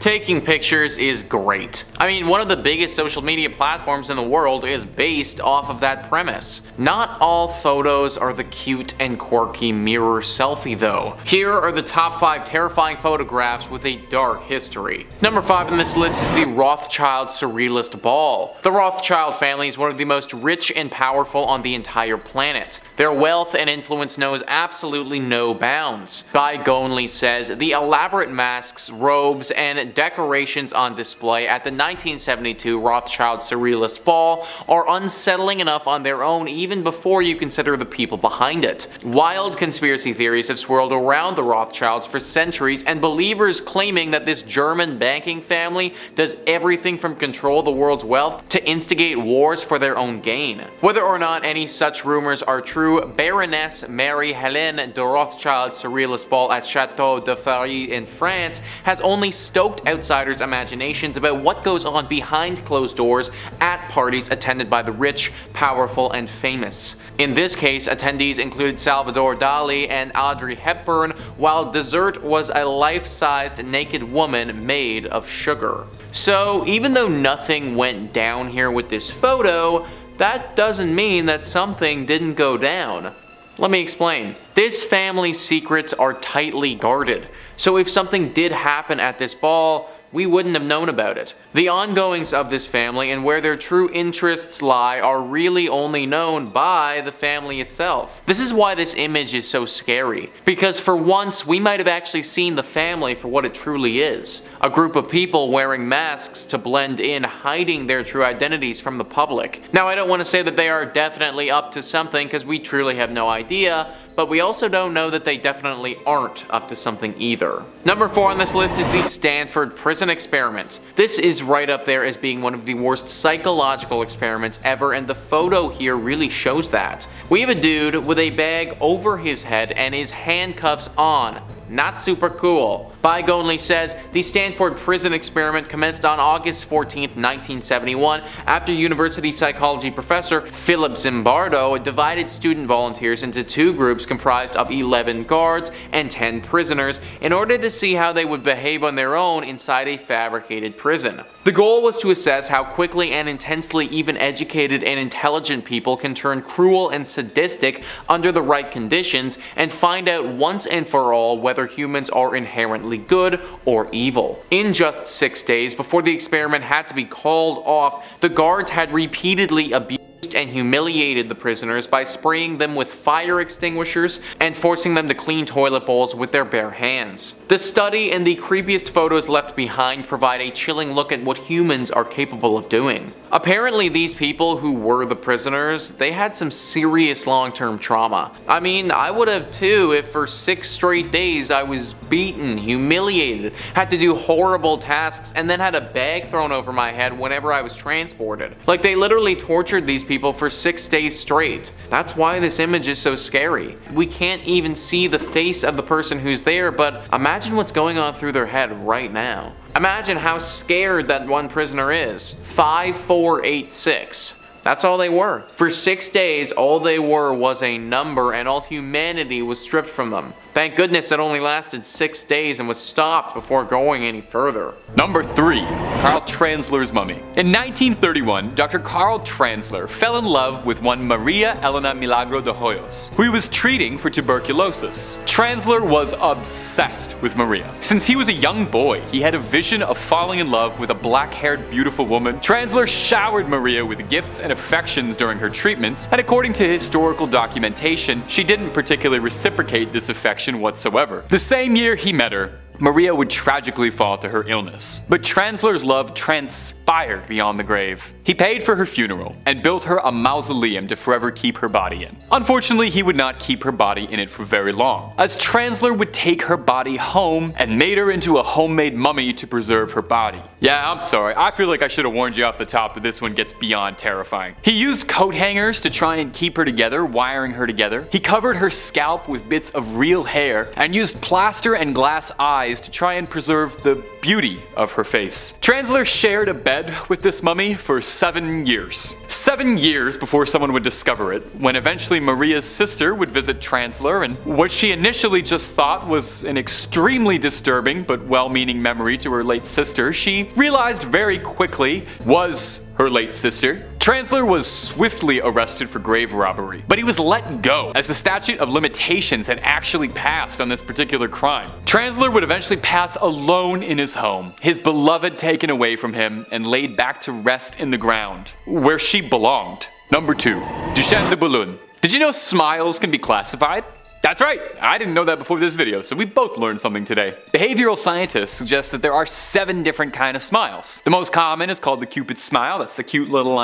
Taking pictures is great. I mean, one of the biggest social media platforms in the world is based off of that premise. Not all photos are the cute and quirky mirror selfie though. Here are the top 5 terrifying photographs with a dark history. Number 5 on this list is the Rothschild surrealist ball. The Rothschild family is one of the most rich and powerful on the entire planet. Their wealth and influence knows absolutely no bounds. Guy Gonley says the elaborate masks, robes, and decorations on display at the 1972 Rothschild surrealist ball are unsettling enough on their own even before you consider the people behind it. Wild conspiracy theories have swirled around the Rothschilds for centuries, and believers claiming that this German banking family does everything from control the world's wealth to instigate wars for their own gain. Whether or not any such rumors are true, Baroness Marie-Hélène de Rothschild's surrealist ball at Château de Fardilly in France has only stoked outsiders' imaginations about what goes on behind closed doors at parties attended by the rich, powerful, and famous. In this case, attendees included Salvador Dali and Audrey Hepburn, while dessert was a life-sized naked woman made of sugar. So even though nothing went down here with this photo, that doesn't mean that something didn't go down. Let me explain. This family's secrets are tightly guarded, so if something did happen at this ball, we wouldn't have known about it. The ongoings of this family and where their true interests lie are really only known by the family itself. This is why this image is so scary, because for once we might have actually seen the family for what it truly is. A group of people wearing masks to blend in, hiding their true identities from the public. Now, I don't want to say that they are definitely up to something, because we truly have no idea, but we also don't know that they definitely aren't up to something either. Number 4 on this list is the Stanford prison experiment. This is right up there as being one of the worst psychological experiments ever, and the photo here really shows that. We have a dude with a bag over his head and his handcuffs on. Not super cool. Guy Gonley says the Stanford prison experiment commenced on August 14, 1971, after university psychology professor Philip Zimbardo divided student volunteers into 2 groups comprised of 11 guards and 10 prisoners in order to see how they would behave on their own inside a fabricated prison. The goal was to assess how quickly and intensely even educated and intelligent people can turn cruel and sadistic under the right conditions, and find out once and for all whether humans are inherently good or evil. In just 6 days before the experiment had to be called off, the guards had repeatedly abused and humiliated the prisoners by spraying them with fire extinguishers and forcing them to clean toilet bowls with their bare hands. The study and the creepiest photos left behind provide a chilling look at what humans are capable of doing. Apparently these people who were the prisoners, they had some serious long-term trauma. I mean, I would have too if for 6 straight days I was beaten, humiliated, had to do horrible tasks, and then had a bag thrown over my head whenever I was transported. Like, they literally tortured these people for 6 days straight. That's why this image is so scary. We can't even see the face of the person who's there, but imagine what's going on through their head right now. Imagine how scared that one prisoner is. 5486. That's all they were. For 6 days, all they were was a number, and all humanity was stripped from them. Thank goodness it only lasted 6 days and was stopped before going any further. Number 3. Carl Tanzler's mummy. In 1931, Dr. Carl Tanzler fell in love with one Maria Elena Milagro de Hoyos, who he was treating for tuberculosis. Tanzler was obsessed with Maria. Since he was a young boy, he had a vision of falling in love with a black-haired, beautiful woman. Tanzler showered Maria with gifts and affections during her treatments, and according to historical documentation, she didn't particularly reciprocate this affection whatsoever. The same year he met her, Maria would tragically fall to her illness. But Tanzler's love transpired beyond the grave. He paid for her funeral and built her a mausoleum to forever keep her body in. Unfortunately, he would not keep her body in it for very long, as Tanzler would take her body home and made her into a homemade mummy to preserve her body. Yeah, I'm sorry, I feel like I should have warned you off the top that this one gets beyond terrifying. He used coat hangers to try and keep her together, wiring her together. He covered her scalp with bits of real hair and used plaster and glass eyes eyes to try and preserve the beauty of her face. Tanzler shared a bed with this mummy for 7 years. 7 years before someone would discover it, when eventually Maria's sister would visit Tanzler, and what she initially just thought was an extremely disturbing but well-meaning memory to her late sister, she realized very quickly was her late sister. Tanzler was swiftly arrested for grave robbery, but he was let go as the statute of limitations had actually passed on this particular crime. Tanzler would eventually pass alone in his home, his beloved taken away from him and laid back to rest in the ground, where she belonged. Number 2. Duchenne de Boulogne. Did you know smiles can be classified? That's right, I didn't know that before this video, so we both learned something today. Behavioral scientists suggest that there are 7 different kinds of smiles. The most common is called the Cupid smile. That's the cute little,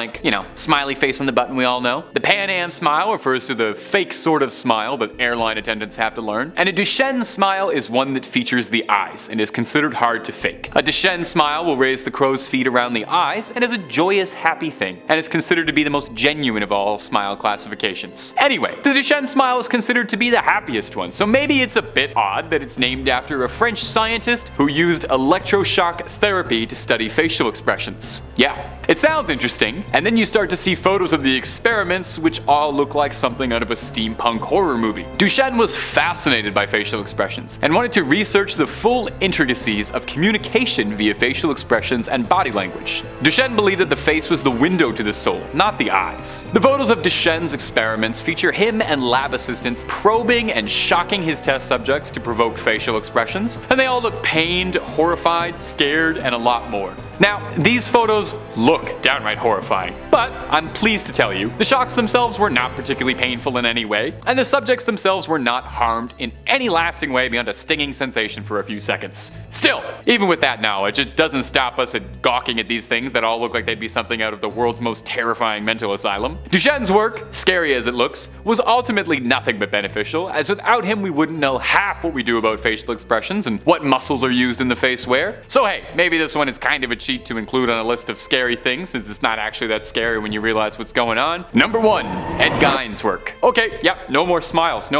smiley face on the button we all know. The Pan Am smile refers to the fake sort of smile that airline attendants have to learn. And a Duchenne smile is one that features the eyes and is considered hard to fake. A Duchenne smile will raise the crow's feet around the eyes and is a joyous, happy thing, and is considered to be the most genuine of all smile classifications. Anyway, the Duchenne smile is considered to be the happiest one, so maybe it's a bit odd that it's named after a French scientist who used electroshock therapy to study facial expressions. Yeah, it sounds interesting, and then you start to see photos of the experiments which all look like something out of a steampunk horror movie. Duchenne was fascinated by facial expressions and wanted to research the full intricacies of communication via facial expressions and body language. Duchenne believed that the face was the window to the soul, not the eyes. The photos of Duchenne's experiments feature him and lab assistants probing and shocking his test subjects to provoke facial expressions, and they all look pained, horrified, scared, and a lot more. Now, these photos look downright horrifying, but I'm pleased to tell you, the shocks themselves were not particularly painful in any way, and the subjects themselves were not harmed in any lasting way beyond a stinging sensation for a few seconds. Still, even with that knowledge, it doesn't stop us at gawking at these things that all look like they'd be something out of the world's most terrifying mental asylum. Duchenne's work, scary as it looks, was ultimately nothing but beneficial, as without him we wouldn't know half what we do about facial expressions and what muscles are used in the face where. So hey, maybe this one is kind of a cheat to include on a list of scary things, since it's not actually that scary when you realize what's going on. Number 1, Ed Gein's work. Okay, yep, no more smiles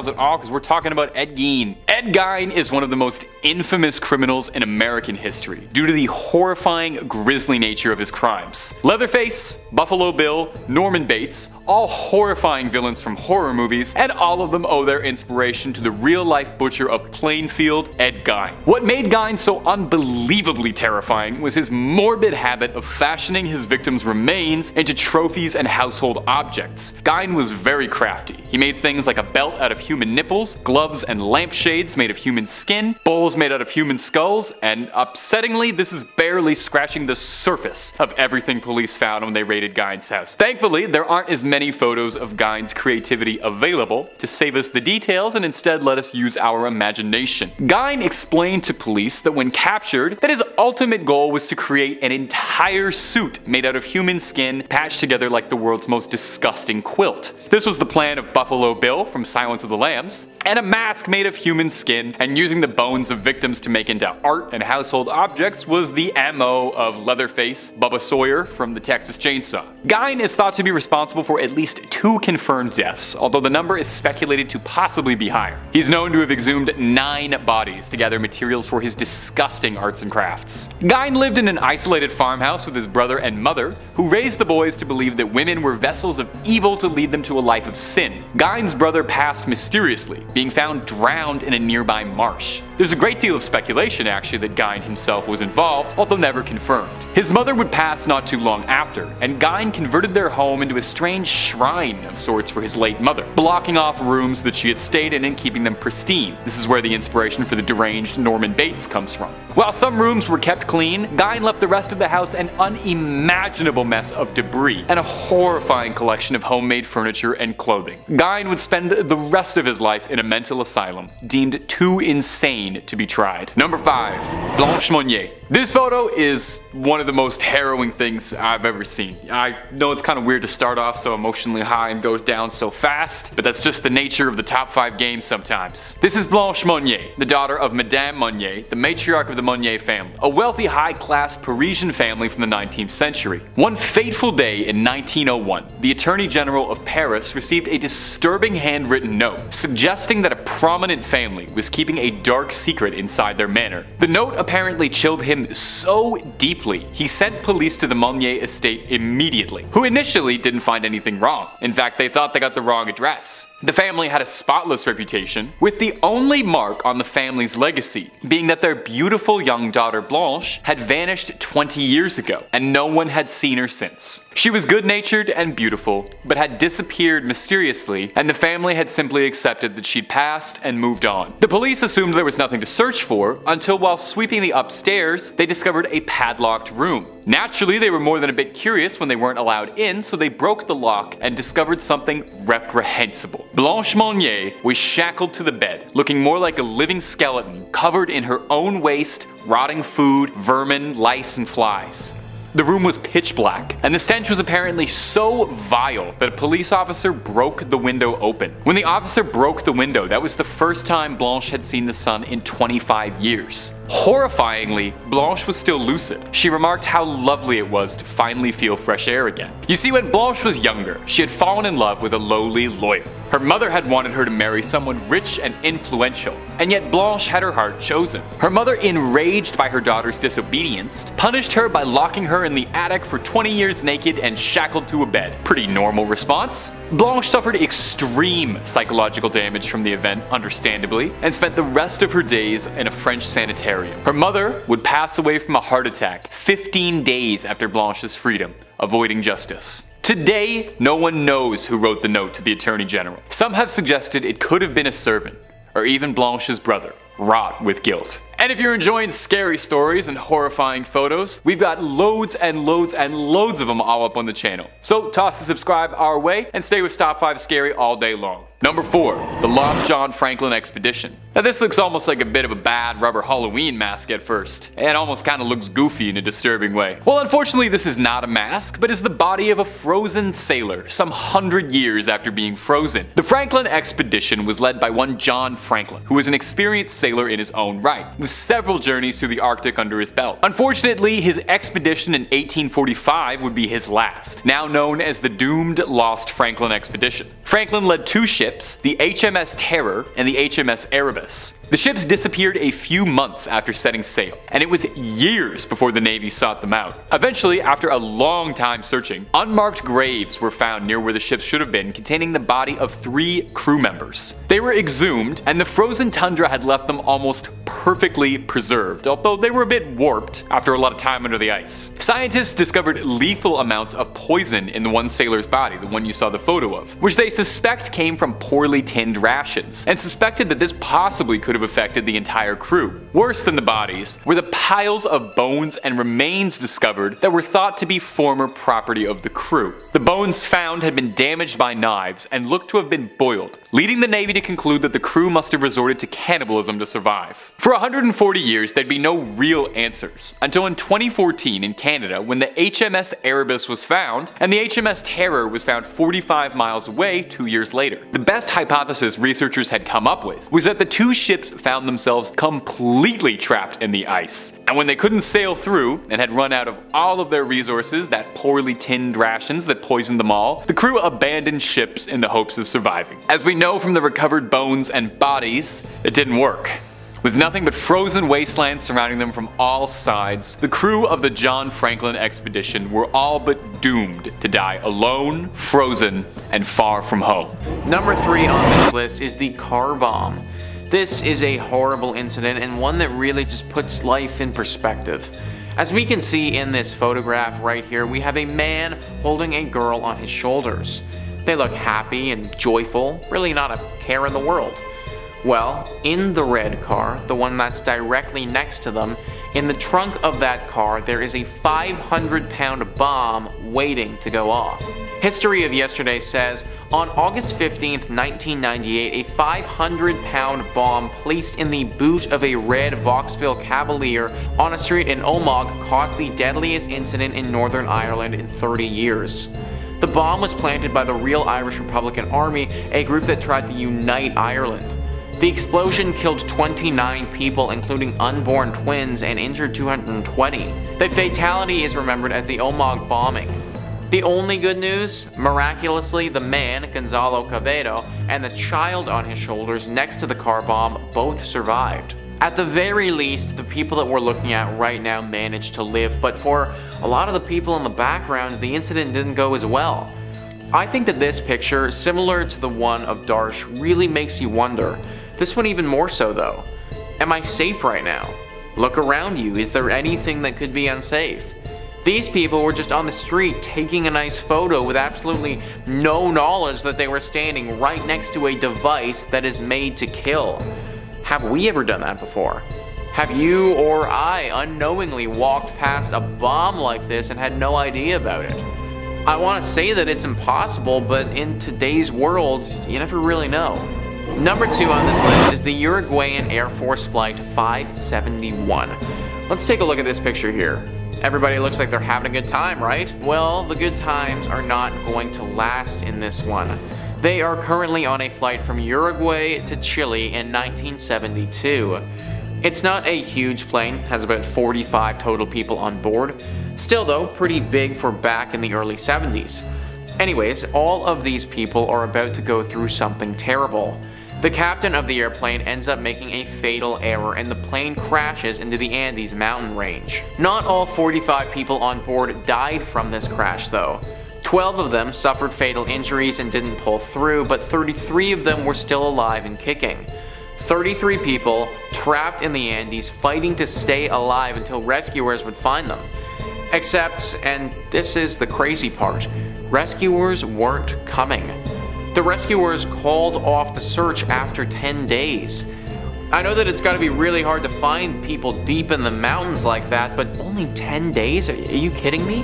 at all, because we're talking about Ed Gein. Ed Gein is one of the most infamous criminals in American history due to the horrifying, grisly nature of his crimes. Leatherface, Buffalo Bill, Norman Bates, all horrifying villains from horror movies, and all of them owe their inspiration to the real-life butcher of Plainfield, Ed Gein. What made Gein so unbelievably terrifying was his morbid habit of fashioning his victims' remains into trophies and household objects. Gein was very crafty. He made things like a belt out of human nipples, gloves and lampshades made of human skin, bowls made out of human skulls, and upsettingly, this is barely scratching the surface of everything police found when they raided Gein's house. Thankfully, there aren't as many photos of Gein's creativity available to save us the details and instead let us use our imagination. Gein explained to police that when captured, that his ultimate goal was to create an entire suit made out of human skin patched together like the world's most disgusting quilt. This was the plan of Buffalo Bill from Silence of the Lambs, and a mask made of human skin and using the bones of victims to make into art and household objects was the MO of Leatherface Bubba Sawyer from the Texas Chainsaw. Gein is thought to be responsible for at least 2 confirmed deaths, although the number is speculated to possibly be higher. He's known to have exhumed 9 bodies to gather materials for his disgusting arts and crafts. Gein lived in an isolated farmhouse with his brother and mother, who raised the boys to believe that women were vessels of evil to lead them to a life of sin. Gein's brother passed mysteriously, being found drowned in a nearby marsh. There's a great deal of speculation actually that Gein himself was involved, although never confirmed. His mother would pass not too long after, and Gein converted their home into a strange shrine of sorts for his late mother, blocking off rooms that she had stayed in and keeping them pristine. This is where the inspiration for the deranged Norman Bates comes from. While some rooms were kept clean, Gein left the rest of the house an unimaginable mess of debris and a horrifying collection of homemade furniture and clothing. Gein would spend the rest of his life in a mental asylum, deemed too insane to be tried. Number 5. Blanche Monnier. This photo is one of the most harrowing things I've ever seen. I know it's kind of weird to start off so emotionally high and go down so fast, but that's just the nature of the top 5 games sometimes. This is Blanche Monnier, the daughter of Madame Monnier, the matriarch of the Monnier family, a wealthy high-class Parisian family from the 19th century. One fateful day in 1901, the Attorney General of Paris received a disturbing handwritten note suggesting that a prominent family was keeping a dark secret inside their manor. The note apparently chilled him so deeply, he sent police to the Monnier estate immediately, who initially didn't find anything wrong. In fact, they thought they got the wrong address. The family had a spotless reputation, with the only mark on the family's legacy being that their beautiful young daughter Blanche had vanished 20 years ago, and no one had seen her since. She was good-natured and beautiful, but had disappeared mysteriously, and the family had simply accepted that she'd passed and moved on. The police assumed there was nothing to search for, until while sweeping the upstairs, they discovered a padlocked room. Naturally, they were more than a bit curious when they weren't allowed in, so they broke the lock and discovered something reprehensible. Blanche Monnier was shackled to the bed, looking more like a living skeleton, covered in her own waste, rotting food, vermin, lice, and flies. The room was pitch black, and the stench was apparently so vile that a police officer broke the window open. When the officer broke the window, that was the first time Blanche had seen the sun in 25 years. Horrifyingly, Blanche was still lucid. She remarked how lovely it was to finally feel fresh air again. You see, when Blanche was younger, she had fallen in love with a lowly lawyer. Her mother had wanted her to marry someone rich and influential, and yet Blanche had her heart chosen. Her mother, enraged by her daughter's disobedience, punished her by locking her in the attic for 20 years naked and shackled to a bed. Pretty normal response. Blanche suffered extreme psychological damage from the event, understandably, and spent the rest of her days in a French sanitarium. Her mother would pass away from a heart attack 15 days after Blanche's freedom, avoiding justice. Today, no one knows who wrote the note to the Attorney General. Some have suggested it could have been a servant, or even Blanche's brother, wrought with guilt. And if you're enjoying scary stories and horrifying photos, we've got loads and loads and loads of them all up on the channel. So toss a subscribe our way and stay with Top 5 Scary all day long. Number 4. The Lost John Franklin Expedition. Now this looks almost like a bit of a bad rubber Halloween mask at first. It almost kind of looks goofy in a disturbing way. Well, unfortunately this is not a mask, but is the body of a frozen sailor some 100 years after being frozen. The Franklin Expedition was led by one John Franklin, who was an experienced sailor in his own right, with several journeys through the Arctic under his belt. Unfortunately, his expedition in 1845 would be his last, now known as the doomed Lost Franklin Expedition. Franklin led 2 ships, the HMS Terror and the HMS Erebus. The ships disappeared a few months after setting sail, and it was years before the Navy sought them out. Eventually, after a long time searching, unmarked graves were found near where the ships should have been, containing the body of 3 crew members. They were exhumed, and the frozen tundra had left them almost perfectly preserved, although they were a bit warped after a lot of time under the ice. Scientists discovered lethal amounts of poison in the one sailor's body, the one you saw the photo of, which they suspect came from poorly tinned rations, and suspected that this possibly could have affected the entire crew. Worse than the bodies were the piles of bones and remains discovered that were thought to be former property of the crew. The bones found had been damaged by knives and looked to have been boiled, leading the Navy to conclude that the crew must have resorted to cannibalism to survive. For 140 years, there'd be no real answers, until in 2014 in Canada when the HMS Erebus was found, and the HMS Terror was found 45 miles away 2 years later. The best hypothesis researchers had come up with was that the 2 ships found themselves completely trapped in the ice, and when they couldn't sail through and had run out of all of their resources, that poorly tinned rations that poisoned them all, the crew abandoned ships in the hopes of surviving. As we know from the recovered bones and bodies, it didn't work. With nothing but frozen wastelands surrounding them from all sides, the crew of the John Franklin expedition were all but doomed to die alone, frozen, and far from home. Number 3 on this list is the car bomb. This is a horrible incident and one that really just puts life in perspective. As we can see in this photograph right here, we have a man holding a girl on his shoulders. They look happy and joyful, really not a care in the world. Well, in the red car, the one that's directly next to them, in the trunk of that car there is a 500-pound bomb waiting to go off. History of Yesterday says On August 15th, 1998, a 500-pound bomb placed in the boot of a red Vauxhall Cavalier on a street in Omagh caused the deadliest incident in Northern Ireland in 30 years. The bomb was planted by the Real Irish Republican Army, a group that tried to unite Ireland. The explosion killed 29 people, including unborn twins, and injured 220. The fatality is remembered as the Omagh bombing. The only good news? Miraculously, the man, Gonzalo Quevedo, and the child on his shoulders next to the car bomb both survived. At the very least, the people that we're looking at right now managed to live, but for a lot of the people in the background, the incident didn't go as well. I think that this picture, similar to the one of Darsh, really makes you wonder. This one even more so though. Am I safe right now? Look around you, is there anything that could be unsafe? These people were just on the street taking a nice photo with absolutely no knowledge that they were standing right next to a device that is made to kill. Have we ever done that before? Have you or I unknowingly walked past a bomb like this and had no idea about it? I want to say that it's impossible, but in today's world, you never really know. Number 2 on this list is the Uruguayan Air Force Flight 571. Let's take a look at this picture here. Everybody looks like they're having a good time, right? Well, the good times are not going to last in this one. They are currently on a flight from Uruguay to Chile in 1972. It's not a huge plane, has about 45 total people on board. Still though, pretty big for back in the early 70s. Anyways, all of these people are about to go through something terrible. The captain of the airplane ends up making a fatal error and the plane crashes into the Andes mountain range. Not all 45 people on board died from this crash though. 12 of them suffered fatal injuries and didn't pull through, but 33 of them were still alive and kicking. 33 people trapped in the Andes fighting to stay alive until rescuers would find them. Except, and this is the crazy part, rescuers weren't coming. The rescuers called off the search after 10 days. I know that it's got to be really hard to find people deep in the mountains like that, but only 10 days? Are you kidding me?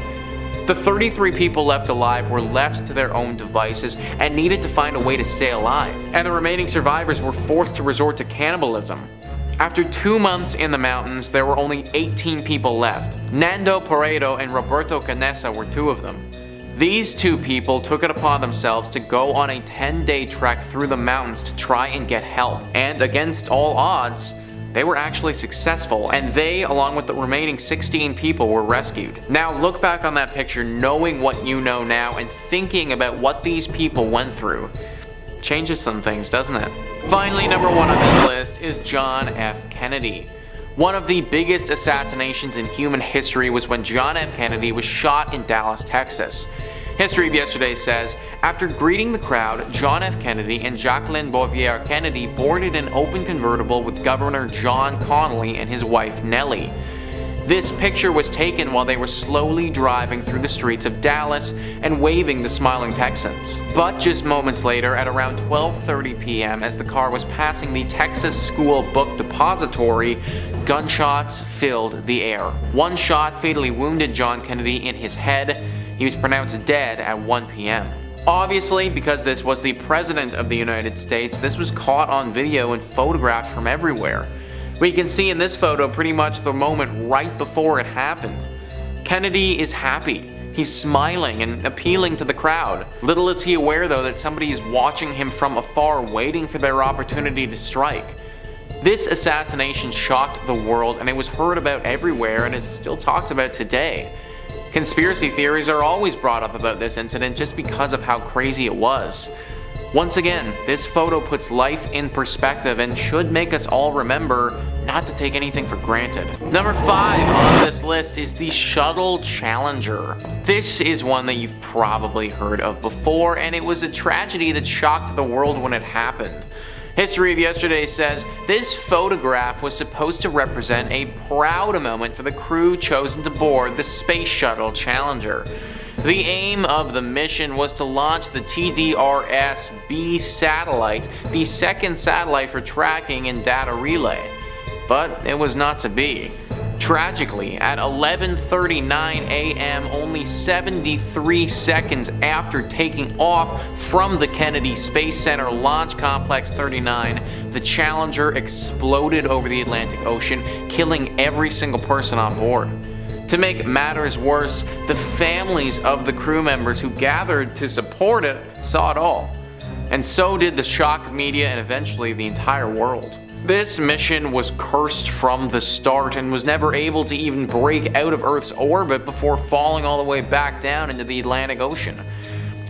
The 33 people left alive were left to their own devices and needed to find a way to stay alive, and the remaining survivors were forced to resort to cannibalism. After 2 months in the mountains, there were only 18 people left. Nando Paredo and Roberto Canessa were 2 of them. These 2 people took it upon themselves to go on a 10-day trek through the mountains to try and get help, and against all odds, they were actually successful, and they, along with the remaining 16 people, were rescued. Now look back on that picture knowing what you know now and thinking about what these people went through. Changes some things, doesn't it? Finally, number 1 on this list is John F. Kennedy. One of the biggest assassinations in human history was when John F. Kennedy was shot in Dallas, Texas. History of Yesterday says, after greeting the crowd, John F. Kennedy and Jacqueline Bouvier Kennedy boarded an open convertible with Governor John Connally and his wife Nellie. This picture was taken while they were slowly driving through the streets of Dallas and waving to smiling Texans. But just moments later, at around 12:30 p.m., as the car was passing the Texas School Book Depository, gunshots filled the air. One shot fatally wounded John Kennedy in his head. He was pronounced dead at 1 p.m. Obviously, because this was the President of the United States, this was caught on video and photographed from everywhere. We can see in this photo pretty much the moment right before it happened. Kennedy is happy. He's smiling and appealing to the crowd. Little is he aware though that somebody is watching him from afar waiting for their opportunity to strike. This assassination shocked the world and it was heard about everywhere and it's still talked about today. Conspiracy theories are always brought up about this incident just because of how crazy it was. Once again, this photo puts life in perspective and should make us all remember not to take anything for granted. Number 5 on this list is the Shuttle Challenger. This is one that you've probably heard of before, and it was a tragedy that shocked the world when it happened. History of Yesterday says this photograph was supposed to represent a proud moment for the crew chosen to board the Space Shuttle Challenger. The aim of the mission was to launch the TDRS-B satellite, the second satellite for tracking and data relay. But it was not to be. Tragically, at 11:39 a.m., only 73 seconds after taking off from the Kennedy Space Center Launch Complex 39, the Challenger exploded over the Atlantic Ocean, killing every single person on board. To make matters worse, the families of the crew members who gathered to support it saw it all. And so did the shocked media and eventually the entire world. This mission was cursed from the start and was never able to even break out of Earth's orbit before falling all the way back down into the Atlantic Ocean.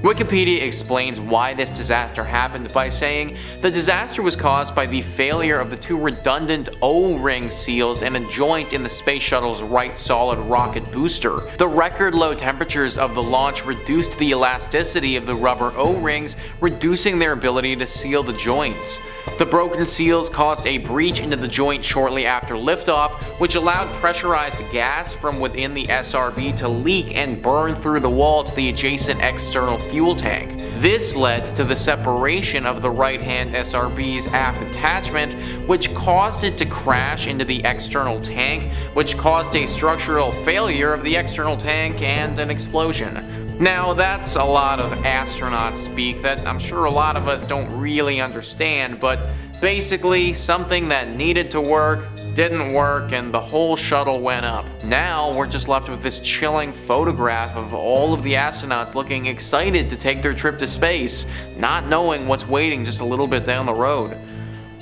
Wikipedia explains why this disaster happened by saying the disaster was caused by the failure of the two redundant O-ring seals in a joint in the space shuttle's right solid rocket booster. The record low temperatures of the launch reduced the elasticity of the rubber O-rings, reducing their ability to seal the joints. The broken seals caused a breach into the joint shortly after liftoff, which allowed pressurized gas from within the SRB to leak and burn through the wall to the adjacent external fuel tank. This led to the separation of the right-hand SRB's aft attachment, which caused it to crash into the external tank, which caused a structural failure of the external tank and an explosion. Now, that's a lot of astronaut speak that I'm sure a lot of us don't really understand, but basically something that needed to work didn't work and the whole shuttle went up. Now we're just left with this chilling photograph of all of the astronauts looking excited to take their trip to space, not knowing what's waiting just a little bit down the road.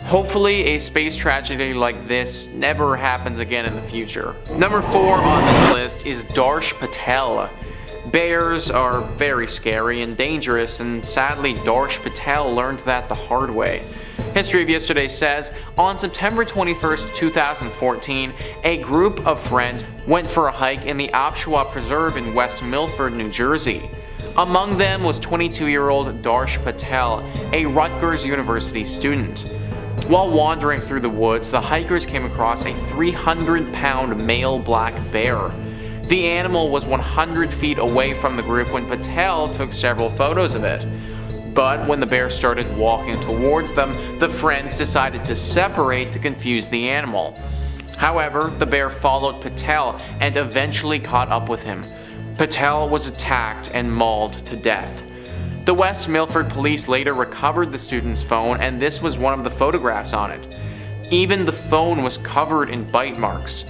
Hopefully a space tragedy like this never happens again in the future. Number 4 on this list is Darsh Patel. Bears are very scary and dangerous, and sadly Darsh Patel learned that the hard way. History of Yesterday says, on September 21st, 2014, a group of friends went for a hike in the Apshawa Preserve in West Milford, New Jersey. Among them was 22-year-old Darsh Patel, a Rutgers University student. While wandering through the woods, the hikers came across a 300-pound male black bear. The animal was 100 feet away from the group when Patel took several photos of it. But when the bear started walking towards them, the friends decided to separate to confuse the animal. However, the bear followed Patel and eventually caught up with him. Patel was attacked and mauled to death. The West Milford police later recovered the student's phone, and this was one of the photographs on it. Even the phone was covered in bite marks.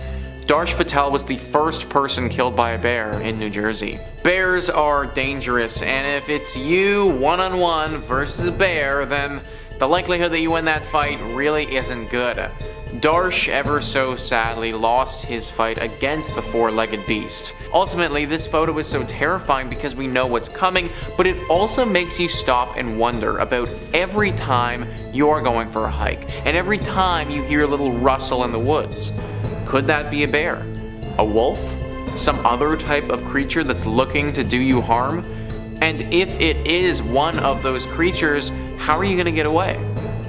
Darsh Patel was the first person killed by a bear in New Jersey. Bears are dangerous, and if it's you one-on-one versus a bear, then the likelihood that you win that fight really isn't good. Darsh ever so sadly lost his fight against the four-legged beast. Ultimately, this photo is so terrifying because we know what's coming, but it also makes you stop and wonder about every time you're going for a hike, and every time you hear a little rustle in the woods. Could that be a bear? A wolf? Some other type of creature that's looking to do you harm? And if it is one of those creatures, how are you going to get away?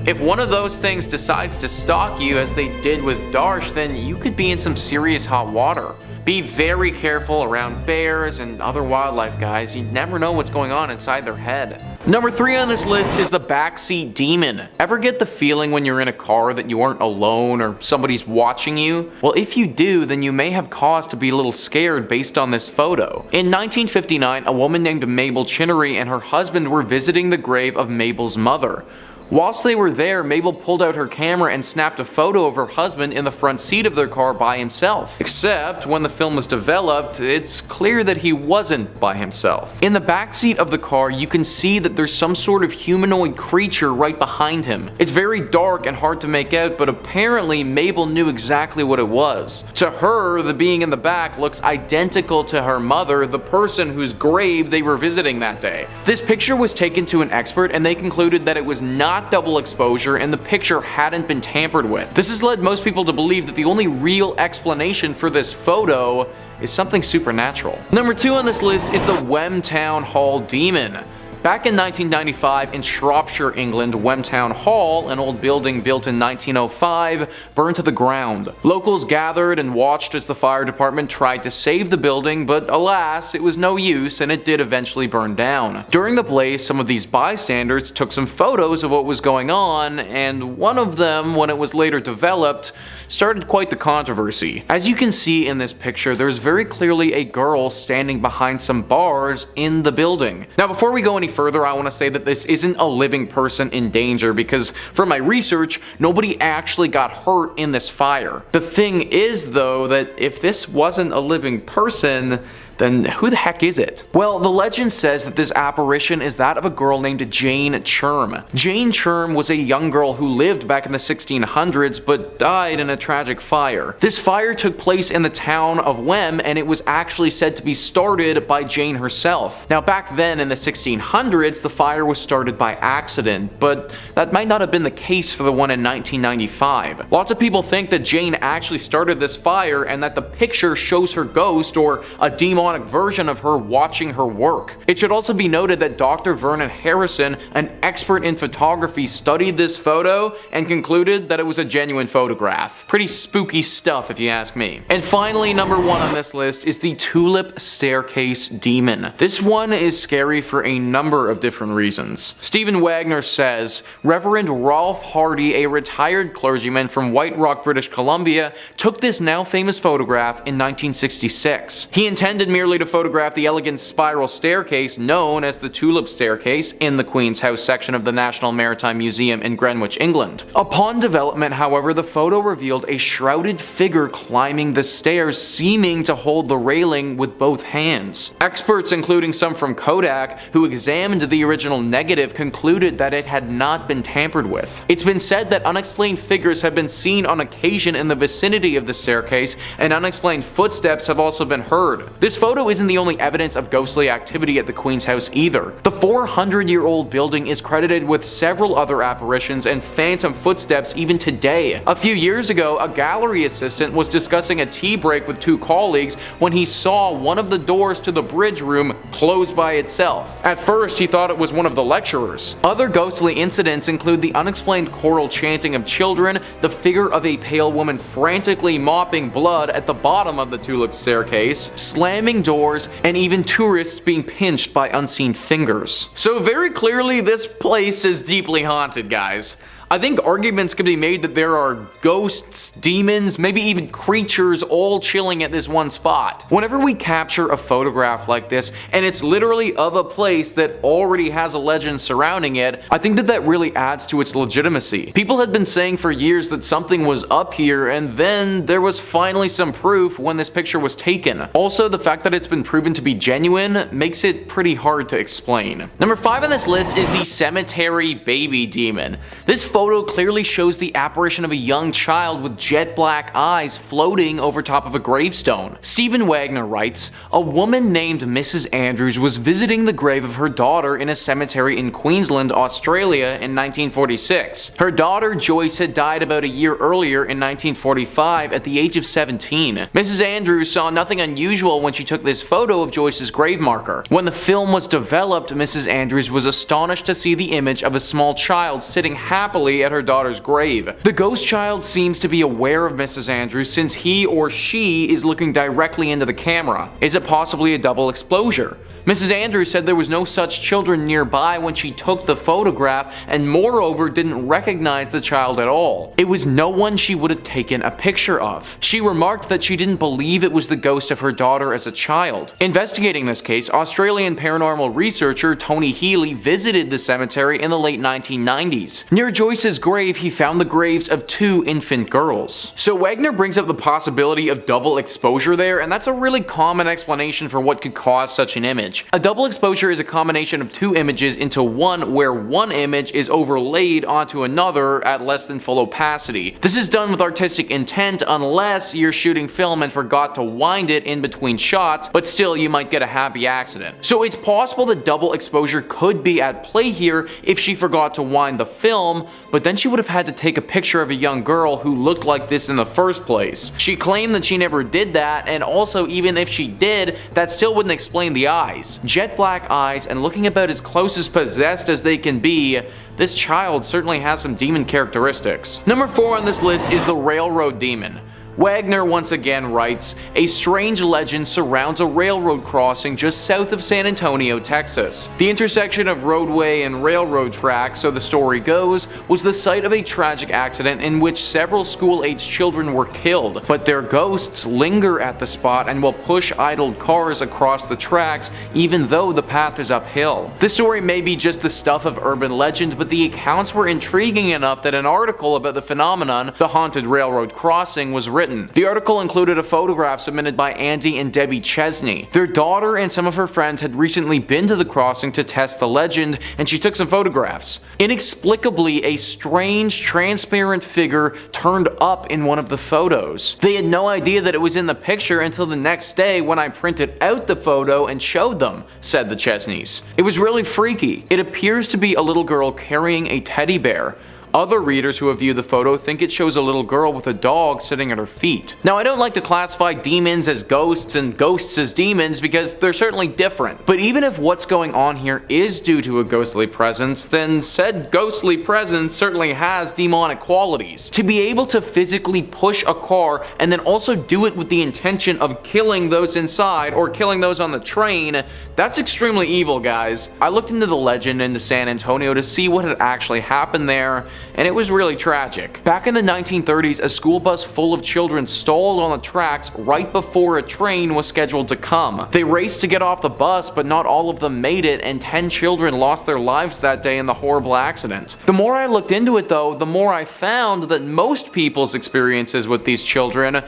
If one of those things decides to stalk you as they did with Darsh, then you could be in some serious hot water. Be very careful around bears and other wildlife, guys. You never know what's going on inside their head. Number 3 on this list is the backseat demon. Ever get the feeling when you're in a car that you aren't alone or somebody's watching you? Well, if you do, then you may have cause to be a little scared based on this photo. In 1959, a woman named Mabel Chinnery and her husband were visiting the grave of Mabel's mother. Whilst they were there, Mabel pulled out her camera and snapped a photo of her husband in the front seat of their car by himself. Except, when the film was developed, it's clear that he wasn't by himself. In the backseat of the car, you can see that there's some sort of humanoid creature right behind him. It's very dark and hard to make out, but apparently Mabel knew exactly what it was. To her, the being in the back looks identical to her mother, the person whose grave they were visiting that day. This picture was taken to an expert, and they concluded that it was not double exposure and the picture hadn't been tampered with. This has led most people to believe that the only real explanation for this photo is something supernatural. Number 2 on this list is the Wem Town Hall demon. Back in 1995 in Shropshire, England, Wem Town Hall, an old building built in 1905, burned to the ground. Locals gathered and watched as the fire department tried to save the building, but alas, it was no use and it did eventually burn down. During the blaze, some of these bystanders took some photos of what was going on, and one of them, when it was later developed, started quite the controversy. As you can see in this picture, there's very clearly a girl standing behind some bars in the building. Now before we go any further, I want to say that this isn't a living person in danger, because from my research, nobody actually got hurt in this fire. The thing is though, that if this wasn't a living person, then who the heck is it? Well, the legend says that this apparition is that of a girl named Gein Churm. Gein Churm was a young girl who lived back in the 1600s but died in a tragic fire. This fire took place in the town of Wem, and it was actually said to be started by Gein herself. Now back then in the 1600s, the fire was started by accident, but that might not have been the case for the one in 1995. Lots of people think that Gein actually started this fire and that the picture shows her ghost or a demonic version of her watching her work. It should also be noted that Dr. Vernon Harrison, an expert in photography, studied this photo and concluded that it was a genuine photograph. Pretty spooky stuff if you ask me. And finally, number 1 on this list is the Tulip Staircase Demon. This one is scary for a number of different reasons. Stephen Wagner says, Reverend Rolf Hardy, a retired clergyman from White Rock, British Columbia, took this now famous photograph in 1966. He intended merely to photograph the elegant spiral staircase known as the Tulip Staircase in the Queen's House section of the National Maritime Museum in Greenwich, England. Upon development, however, the photo revealed a shrouded figure climbing the stairs, seeming to hold the railing with both hands. Experts, including some from Kodak, who examined the original negative, concluded that it had not been tampered with. It's been said that unexplained figures have been seen on occasion in the vicinity of the staircase, and unexplained footsteps have also been heard. This photo isn't the only evidence of ghostly activity at the Queen's House either. The 400-year-old building is credited with several other apparitions and phantom footsteps even today. A few years ago, a gallery assistant was discussing a tea break with 2 colleagues when he saw one of the doors to the bridge room close by itself. At first, he thought it was one of the lecturers. Other ghostly incidents include the unexplained choral chanting of children, the figure of a pale woman frantically mopping blood at the bottom of the Tulip Staircase, slamming doors, and even tourists being pinched by unseen fingers. So very clearly this place is deeply haunted, guys. I think arguments can be made that there are ghosts, demons, maybe even creatures all chilling at this one spot. Whenever we capture a photograph like this, and it's literally of a place that already has a legend surrounding it, I think that really adds to its legitimacy. People had been saying for years that something was up here, and then there was finally some proof when this picture was taken. Also, the fact that it's been proven to be genuine makes it pretty hard to explain. Number 5 on this list is the Cemetery Baby Demon. This photo clearly shows the apparition of a young child with jet black eyes floating over top of a gravestone. Stephen Wagner writes, a woman named Mrs. Andrews was visiting the grave of her daughter in a cemetery in Queensland, Australia in 1946. Her daughter Joyce had died about a year earlier in 1945 at the age of 17. Mrs. Andrews saw nothing unusual when she took this photo of Joyce's grave marker. When the film was developed, Mrs. Andrews was astonished to see the image of a small child sitting happily at her daughter's grave. The ghost child seems to be aware of Mrs. Andrews since he or she is looking directly into the camera. Is it possibly a double exposure? Mrs. Andrews said there was no such children nearby when she took the photograph, and moreover didn't recognize the child at all. It was no one she would have taken a picture of. She remarked that she didn't believe it was the ghost of her daughter as a child. Investigating this case, Australian paranormal researcher Tony Healy visited the cemetery in the late 1990s. Near Joyce's grave, he found the graves of 2 infant girls. So Wagner brings up the possibility of double exposure there, and that's a really common explanation for what could cause such an image. A double exposure is a combination of 2 images into one, where one image is overlaid onto another at less than full opacity. This is done with artistic intent unless you're shooting film and forgot to wind it in between shots, but still you might get a happy accident. So it's possible that double exposure could be at play here if she forgot to wind the film, but then she would have had to take a picture of a young girl who looked like this in the first place. She claimed that she never did that, and also even if she did, that still wouldn't explain the eyes. eyes. Jet black eyes and looking about as close as possessed as they can be. This child certainly has some demon characteristics. Number 4 on this list is the Railroad Demon. Wagner once again writes, "A strange legend surrounds a railroad crossing just south of San Antonio, Texas. The intersection of roadway and railroad tracks, so the story goes, was the site of a tragic accident in which several school-aged children were killed, but their ghosts linger at the spot and will push idled cars across the tracks even though the path is uphill." This story may be just the stuff of urban legend, but the accounts were intriguing enough that an article about the phenomenon, the haunted railroad crossing, was written. The article included a photograph submitted by Andy and Debbie Chesney. Their daughter and some of her friends had recently been to the crossing to test the legend, and she took some photographs. Inexplicably, a strange, transparent figure turned up in one of the photos. They had no idea that it was in the picture until the next day when I printed out the photo and showed them, said the Chesneys. It was really freaky. It appears to be a little girl carrying a teddy bear. Other readers who have viewed the photo think it shows a little girl with a dog sitting at her feet. Now, I don't like to classify demons as ghosts and ghosts as demons because they're certainly different. But even if what's going on here is due to a ghostly presence, then said ghostly presence certainly has demonic qualities. To be able to physically push a car and then also do it with the intention of killing those inside or killing those on the train, that's extremely evil, guys. I looked into the legend into San Antonio to see what had actually happened there, and it was really tragic. Back in the 1930s, a school bus full of children stalled on the tracks right before a train was scheduled to come. They raced to get off the bus, but not all of them made it, and 10 children lost their lives that day in the horrible accident. The more I looked into it though, the more I found that most people's experiences with these children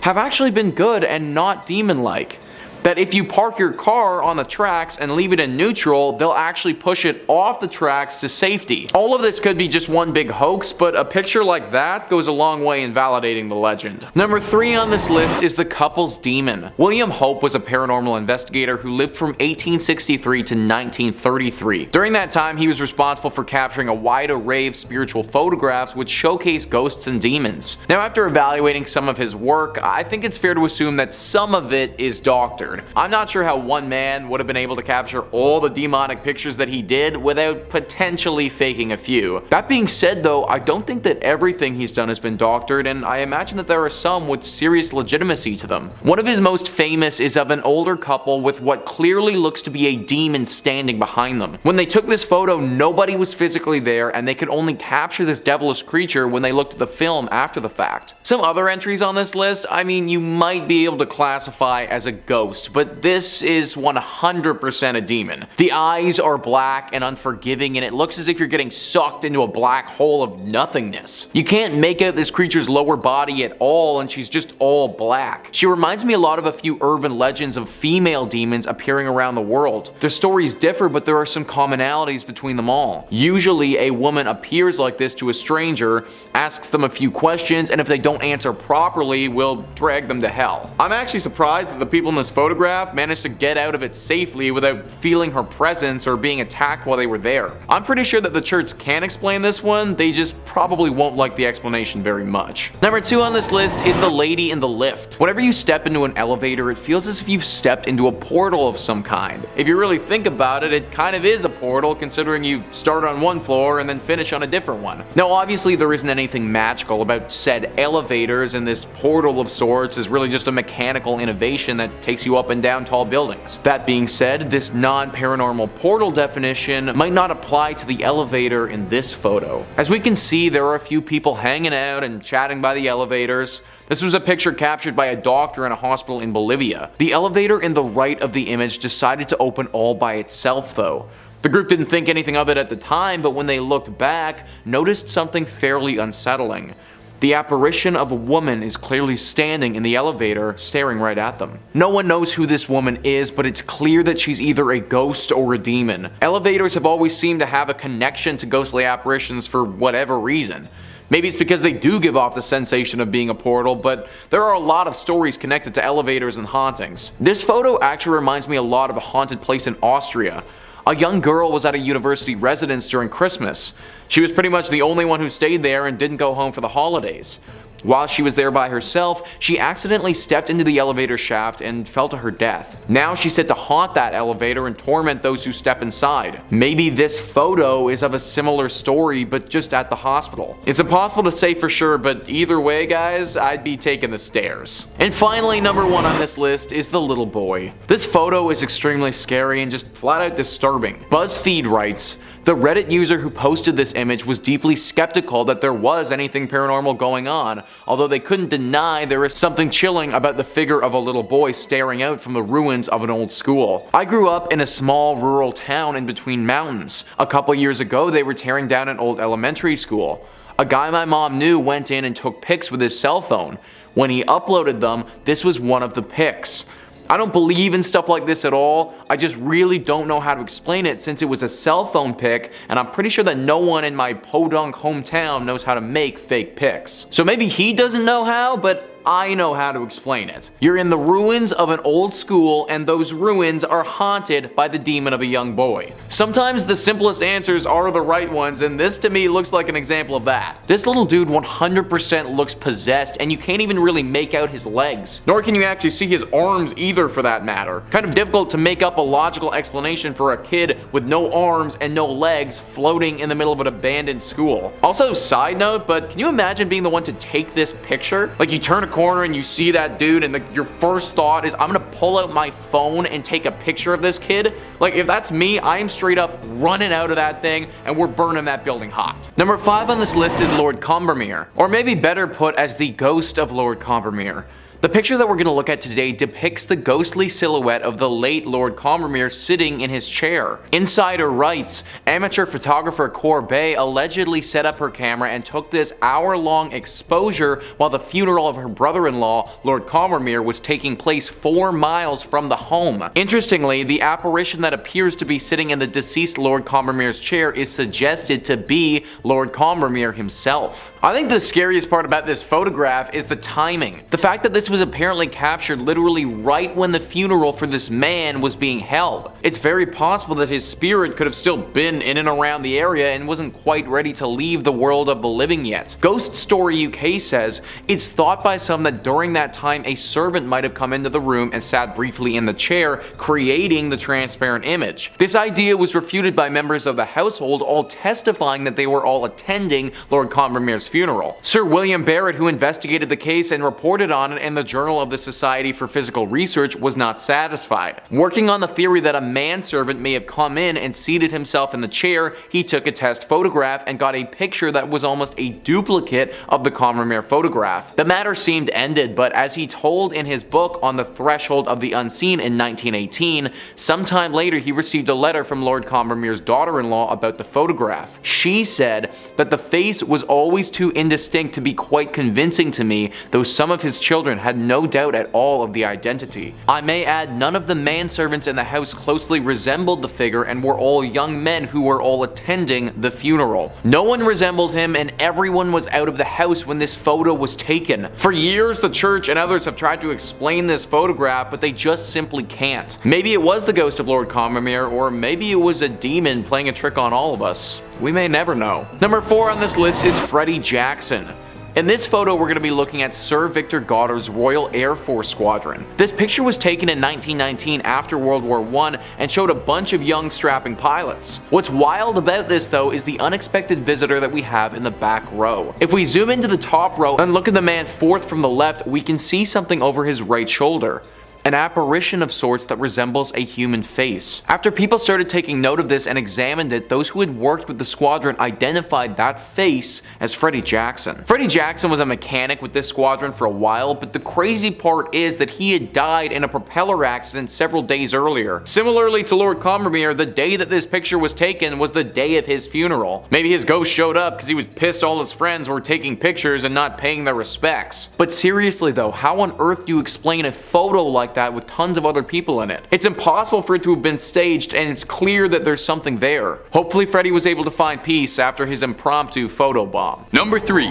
have actually been good and not demon-like. That if you park your car on the tracks and leave it in neutral, they'll actually push it off the tracks to safety. All of this could be just one big hoax, but a picture like that goes a long way in validating the legend. Number 3 on this list is the couple's demon. William Hope was a paranormal investigator who lived from 1863 to 1933. During that time, he was responsible for capturing a wide array of spiritual photographs which showcase ghosts and demons. Now, after evaluating some of his work, I think it's fair to assume that some of it is doctored. I'm not sure how one man would have been able to capture all the demonic pictures that he did without potentially faking a few. That being said though, I don't think that everything he's done has been doctored, and I imagine that there are some with serious legitimacy to them. One of his most famous is of an older couple with what clearly looks to be a demon standing behind them. When they took this photo, nobody was physically there, and they could only capture this devilish creature when they looked at the film after the fact. Some other entries on this list, I mean, you might be able to classify as a ghost, but this is 100% a demon. The eyes are black and unforgiving, and it looks as if you're getting sucked into a black hole of nothingness. You can't make out this creature's lower body at all, and she's just all black. She reminds me a lot of a few urban legends of female demons appearing around the world. Their stories differ, but there are some commonalities between them all. Usually, a woman appears like this to a stranger, asks them a few questions, and if they don't answer properly, will drag them to hell. I'm actually surprised that the people in this photograph managed to get out of it safely without feeling her presence or being attacked while they were there. I'm pretty sure that the church can explain this one, they just probably won't like the explanation very much. Number 2 on this list is the lady in the lift. Whenever you step into an elevator, it feels as if you've stepped into a portal of some kind. If you really think about it, it kind of is a portal considering you start on one floor and then finish on a different one. Now obviously there isn't anything magical about said elevators, and this portal of sorts is really just a mechanical innovation that takes you up and down tall buildings. That being said, this non-paranormal portal definition might not apply to the elevator in this photo. As we can see, there are a few people hanging out and chatting by the elevators. This was a picture captured by a doctor in a hospital in Bolivia. The elevator in the right of the image decided to open all by itself though. The group didn't think anything of it at the time, but when they looked back, noticed something fairly unsettling. The apparition of a woman is clearly standing in the elevator, staring right at them. No one knows who this woman is, but it's clear that she's either a ghost or a demon. Elevators have always seemed to have a connection to ghostly apparitions for whatever reason. Maybe it's because they do give off the sensation of being a portal, but there are a lot of stories connected to elevators and hauntings. This photo actually reminds me a lot of a haunted place in Austria. A young girl was at a university residence during Christmas. She was pretty much the only one who stayed there and didn't go home for the holidays. While she was there by herself, she accidentally stepped into the elevator shaft and fell to her death. Now she's set to haunt that elevator and torment those who step inside. Maybe this photo is of a similar story, but just at the hospital. It's impossible to say for sure, but either way, guys, I'd be taking the stairs. And finally, number 1 on this list is the little boy. This photo is extremely scary and just flat out disturbing. BuzzFeed writes, "The Reddit user who posted this image was deeply skeptical that there was anything paranormal going on, although they couldn't deny there is something chilling about the figure of a little boy staring out from the ruins of an old school. I grew up in a small rural town in between mountains. A couple years ago they were tearing down an old elementary school. A guy my mom knew went in and took pics with his cell phone. When he uploaded them, this was one of the pics. I don't believe in stuff like this at all. I just really don't know how to explain it since it was a cell phone pic, and I'm pretty sure that no one in my podunk hometown knows how to make fake pics. So maybe he doesn't know how, but I know how to explain it. You're in the ruins of an old school, and those ruins are haunted by the demon of a young boy. Sometimes the simplest answers are the right ones, and this to me looks like an example of that. This little dude 100% looks possessed, and you can't even really make out his legs. Nor can you actually see his arms either, for that matter. Kind of difficult to make up a logical explanation for a kid with no arms and no legs floating in the middle of an abandoned school. Also, side note, but can you imagine being the one to take this picture? Like, you turn a corner and you see that dude and your first thought is, I'm gonna pull out my phone and take a picture of this kid. Like, if that's me, I am straight up running out of that thing and we're burning that building hot. Number 5 on this list is Lord Combermere, or maybe better put as the ghost of Lord Combermere. The picture that we're going to look at today depicts the ghostly silhouette of the late Lord Combermere sitting in his chair. Insider writes, amateur photographer Corbet allegedly set up her camera and took this hour-long exposure while the funeral of her brother-in-law, Lord Combermere, was taking place 4 miles from the home. Interestingly, the apparition that appears to be sitting in the deceased Lord Combermere's chair is suggested to be Lord Combermere himself. I think the scariest part about this photograph is the timing. The fact that this was apparently captured literally right when the funeral for this man was being held. It's very possible that his spirit could have still been in and around the area and wasn't quite ready to leave the world of the living yet. Ghost Story UK says, it's thought by some that during that time a servant might have come into the room and sat briefly in the chair, creating the transparent image. This idea was refuted by members of the household, all testifying that they were all attending Lord Combermere's funeral. Sir William Barrett, who investigated the case and reported on it in the Journal of the Society for Physical Research, was not satisfied. Working on the theory that a manservant may have come in and seated himself in the chair, he took a test photograph and got a picture that was almost a duplicate of the Combermere photograph. The matter seemed ended, but as he told in his book On the Threshold of the Unseen in 1918, sometime later he received a letter from Lord Combermere's daughter-in-law about the photograph. She said that the face was always too indistinct to be quite convincing to me, though some of his children had no doubt at all of the identity. I may add, none of the manservants in the house closely resembled the figure and were all young men who were all attending the funeral. No one resembled him and everyone was out of the house when this photo was taken. For years the church and others have tried to explain this photograph, but they just simply can't. Maybe it was the ghost of Lord Combermere, or maybe it was a demon playing a trick on all of us. We may never know. Number 4 on this list is Freddy Jackson. In this photo, we're going to be looking at Sir Victor Goddard's Royal Air Force Squadron. This picture was taken in 1919 after World War I and showed a bunch of young strapping pilots. What's wild about this though is the unexpected visitor that we have in the back row. If we zoom into the top row and look at the man fourth from the left, we can see something over his right shoulder. An apparition of sorts that resembles a human face. After people started taking note of this and examined it, those who had worked with the squadron identified that face as Freddy Jackson. Freddy Jackson was a mechanic with this squadron for a while, but the crazy part is that he had died in a propeller accident several days earlier. Similarly to Lord Combermere, the day that this picture was taken was the day of his funeral. Maybe his ghost showed up because he was pissed all his friends were taking pictures and not paying their respects. But seriously though, how on earth do you explain a photo like that with tons of other people in it? It's impossible for it to have been staged, and it's clear that there's something there. Hopefully Freddy was able to find peace after his impromptu photo bomb. Number 3.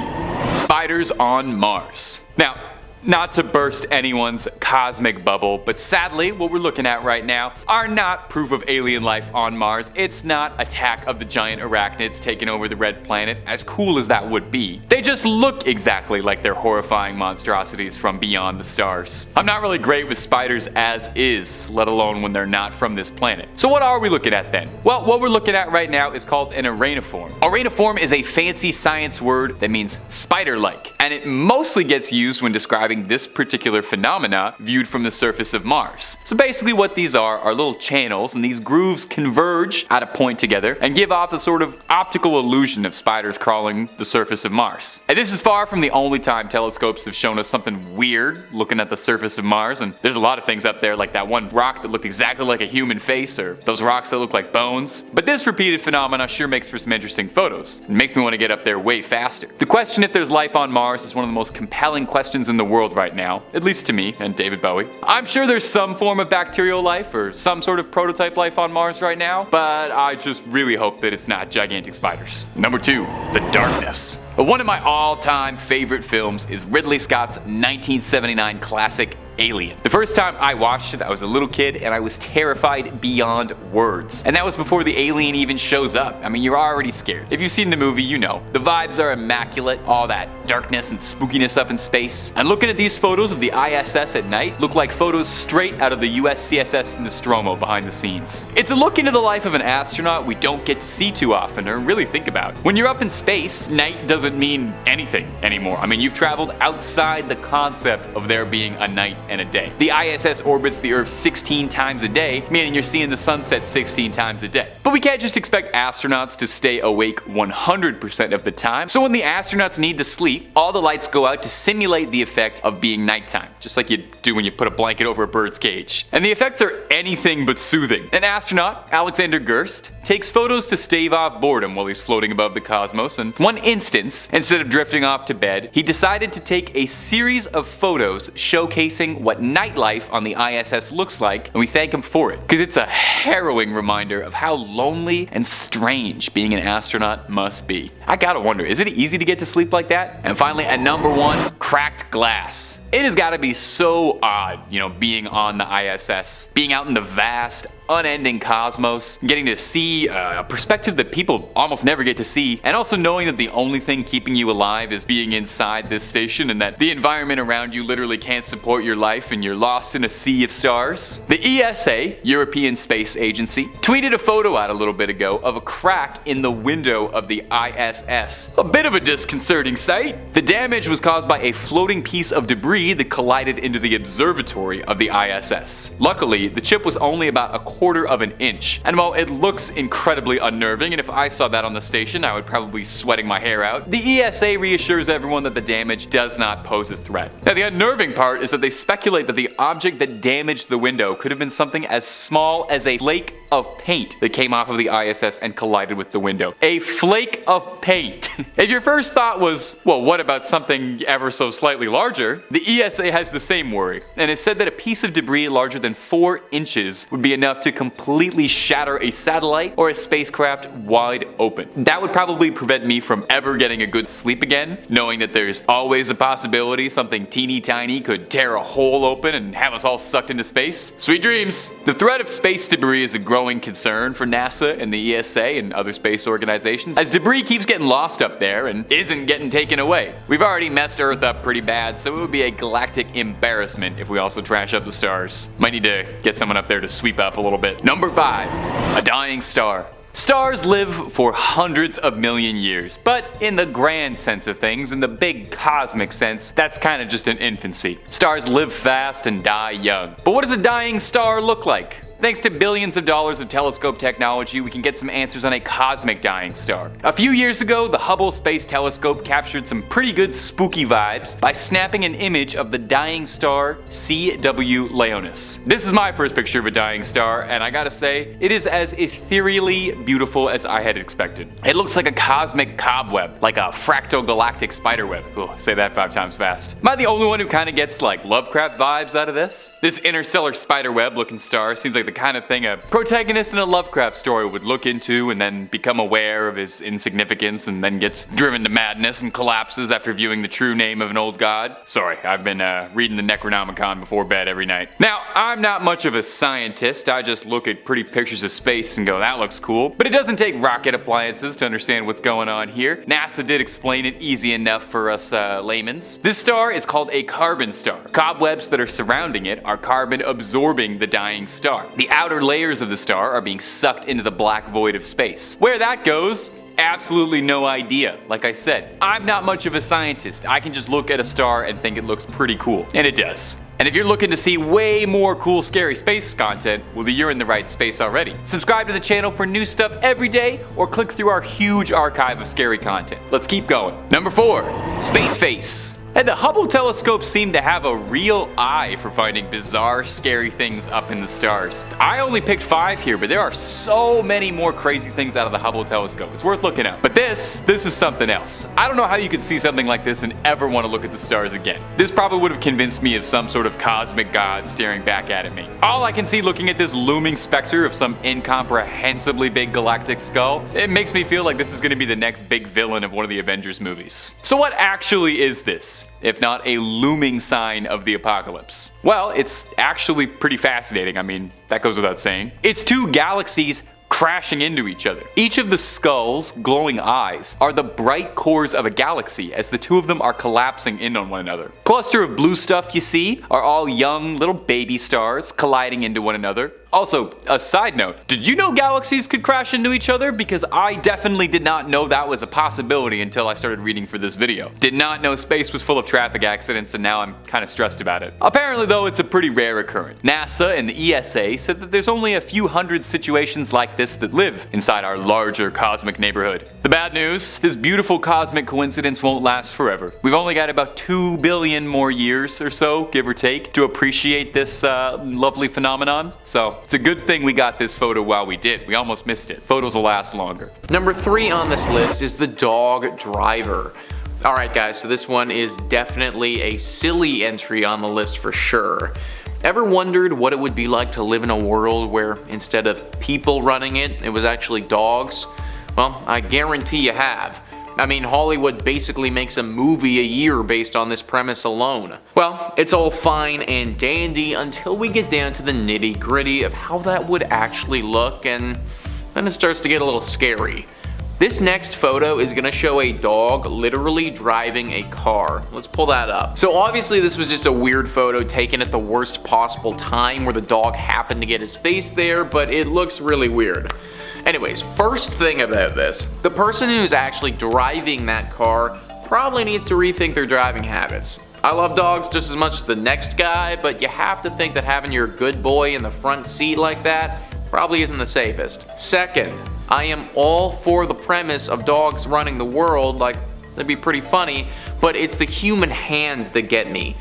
Spiders on Mars. Now, Not to burst anyone's cosmic bubble, but sadly what we're looking at right now are not proof of alien life on Mars. It's not Attack of the Giant Arachnids taking over the Red Planet, as cool as that would be. They just look exactly like they're horrifying monstrosities from beyond the stars. I'm not really great with spiders as is, let alone when they're not from this planet. So what are we looking at then? Well, what we're looking at right now is called an areniform. Areniform is a fancy science word that means spider-like, and it mostly gets used when describing this particular phenomena viewed from the surface of Mars. So basically what these are little channels, and these grooves converge at a point together and give off the sort of optical illusion of spiders crawling the surface of Mars. And this is far from the only time telescopes have shown us something weird looking at the surface of Mars, and there's a lot of things up there like that one rock that looked exactly like a human face, or those rocks that look like bones. But this repeated phenomena sure makes for some interesting photos. It makes me want to get up there way faster. The question if there's life on Mars is one of the most compelling questions in the world right now, at least to me and David Bowie. I'm sure there's some form of bacterial life or some sort of prototype life on Mars right now, but I just really hope that it's not gigantic spiders. Number 2, The Darkness. One of my all-time favorite films is Ridley Scott's 1979 classic Alien. The first time I watched it, I was a little kid and I was terrified beyond words. And that was before the alien even shows up. I mean, you're already scared. If you've seen the movie, you know. The vibes are immaculate, all that darkness and spookiness up in space. And looking at these photos of the ISS at night look like photos straight out of the USCSS Nostromo behind the scenes. It's a look into the life of an astronaut we don't get to see too often or really think about. When you're up in space, night doesn't mean anything anymore. I mean, you've traveled outside the concept of there being a night and a day. The ISS orbits the Earth 16 times a day, meaning you're seeing the sunset 16 times a day. But we can't just expect astronauts to stay awake 100% of the time, so when the astronauts need to sleep, all the lights go out to simulate the effect of being nighttime, just like you do when you put a blanket over a bird's cage. And the effects are anything but soothing. An astronaut, Alexander Gerst, takes photos to stave off boredom while he's floating above the cosmos, and one instance, instead of drifting off to bed, he decided to take a series of photos showcasing what nightlife on the ISS looks like, and we thank him for it, because it's a harrowing reminder of how lonely and strange being an astronaut must be. I gotta wonder, is it easy to get to sleep like that? And finally, at number 1, cracked glass. It has got to be so odd, being on the ISS, being out in the vast, unending cosmos, getting to see a perspective that people almost never get to see, and also knowing that the only thing keeping you alive is being inside this station and that the environment around you literally can't support your life and you're lost in a sea of stars. The ESA, European Space Agency, tweeted a photo out a little bit ago of a crack in the window of the ISS. A bit of a disconcerting sight. The damage was caused by a floating piece of debris that collided into the observatory of the ISS. Luckily, the chip was only about a quarter of an inch, and while it looks incredibly unnerving, and if I saw that on the station I would probably be sweating my hair out, the ESA reassures everyone that the damage does not pose a threat. Now the unnerving part is that they speculate that the object that damaged the window could have been something as small as a flake of paint that came off of the ISS and collided with the window. A flake of paint. If your first thought was, well, what about something ever so slightly larger? The ESA has the same worry, and it said that a piece of debris larger than 4 inches would be enough to completely shatter a satellite or a spacecraft wide open. That would probably prevent me from ever getting a good sleep again, knowing that there's always a possibility something teeny tiny could tear a hole open and have us all sucked into space. Sweet dreams! The threat of space debris is a growing concern for NASA and the ESA and other space organizations, as debris keeps getting lost up there and isn't getting taken away. We've already messed Earth up pretty bad, so it would be a galactic embarrassment if we also trash up the stars. Might need to get someone up there to sweep up a little bit. Number 5. A dying star. Stars live for hundreds of million years, but in the grand sense of things, in the big cosmic sense, that's kind of just an infancy. Stars live fast and die young. But what does a dying star look like? Thanks to billions of dollars of telescope technology, we can get some answers on a cosmic dying star. A few years ago, the Hubble Space Telescope captured some pretty good spooky vibes by snapping an image of the dying star CW Leonis. This is my first picture of a dying star, and I gotta say, it is as ethereally beautiful as I had expected. It looks like a cosmic cobweb, like a fractal galactic spiderweb. Oh, say that 5 times fast. Am I the only one who kind of gets like Lovecraft vibes out of this? This interstellar spiderweb looking star seems like the kind of thing a protagonist in a Lovecraft story would look into and then become aware of his insignificance and then gets driven to madness and collapses after viewing the true name of an old god. Sorry, I've been reading the Necronomicon before bed every night. Now, I'm not much of a scientist, I just look at pretty pictures of space and go, that looks cool. But it doesn't take rocket appliances to understand what's going on here. NASA did explain it easy enough for us laymen's. This star is called a carbon star. Cobwebs that are surrounding it are carbon absorbing the dying star. The outer layers of the star are being sucked into the black void of space. Where that goes, absolutely no idea. Like I said, I'm not much of a scientist. I can just look at a star and think it looks pretty cool. And it does. And if you're looking to see way more cool scary space content, well, you're in the right space already. Subscribe to the channel for new stuff every day, or click through our huge archive of scary content. Let's keep going. Number 4, Space Face. And the Hubble telescope seemed to have a real eye for finding bizarre, scary things up in the stars. I only picked 5 here, but there are so many more crazy things out of the Hubble telescope. It's worth looking at. But this is something else. I don't know how you could see something like this and ever want to look at the stars again. This probably would have convinced me of some sort of cosmic god staring back at me. All I can see looking at this looming specter of some incomprehensibly big galactic skull, it makes me feel like this is going to be the next big villain of one of the Avengers movies. So what actually is this, if not a looming sign of the apocalypse? Well, it's actually pretty fascinating. I mean, that goes without saying. It's 2 galaxies crashing into each other. Each of the skull's glowing eyes are the bright cores of a galaxy as the 2 of them are collapsing in on one another. Cluster of blue stuff you see are all young little baby stars colliding into one another. Also, a side note, did you know galaxies could crash into each other? Because I definitely did not know that was a possibility until I started reading for this video. Did not know space was full of traffic accidents, and now I'm kind of stressed about it. Apparently though, it's a pretty rare occurrence. NASA and the ESA said that there's only a few hundred situations like this that live inside our larger cosmic neighborhood. The bad news, this beautiful cosmic coincidence won't last forever. We've only got about 2 billion more years or so, give or take, to appreciate this lovely phenomenon. So it's a good thing we got this photo while we did. We almost missed it. Photos will last longer. Number 3 on this list is the dog driver. Alright guys, so this one is definitely a silly entry on the list for sure. Ever wondered what it would be like to live in a world where instead of people running it, it was actually dogs? Well, I guarantee you have. I mean, Hollywood basically makes a movie a year based on this premise alone. Well, it's all fine and dandy until we get down to the nitty-gritty of how that would actually look, and then it starts to get a little scary. This next photo is gonna show a dog literally driving a car. Let's pull that up. So obviously this was just a weird photo taken at the worst possible time where the dog happened to get his face there, but it looks really weird. Anyways, first thing about this, the person who's actually driving that car probably needs to rethink their driving habits. I love dogs just as much as the next guy, but you have to think that having your good boy in the front seat like that probably isn't the safest. Second, I am all for the premise of dogs running the world, like that'd be pretty funny, but it's the human hands that get me.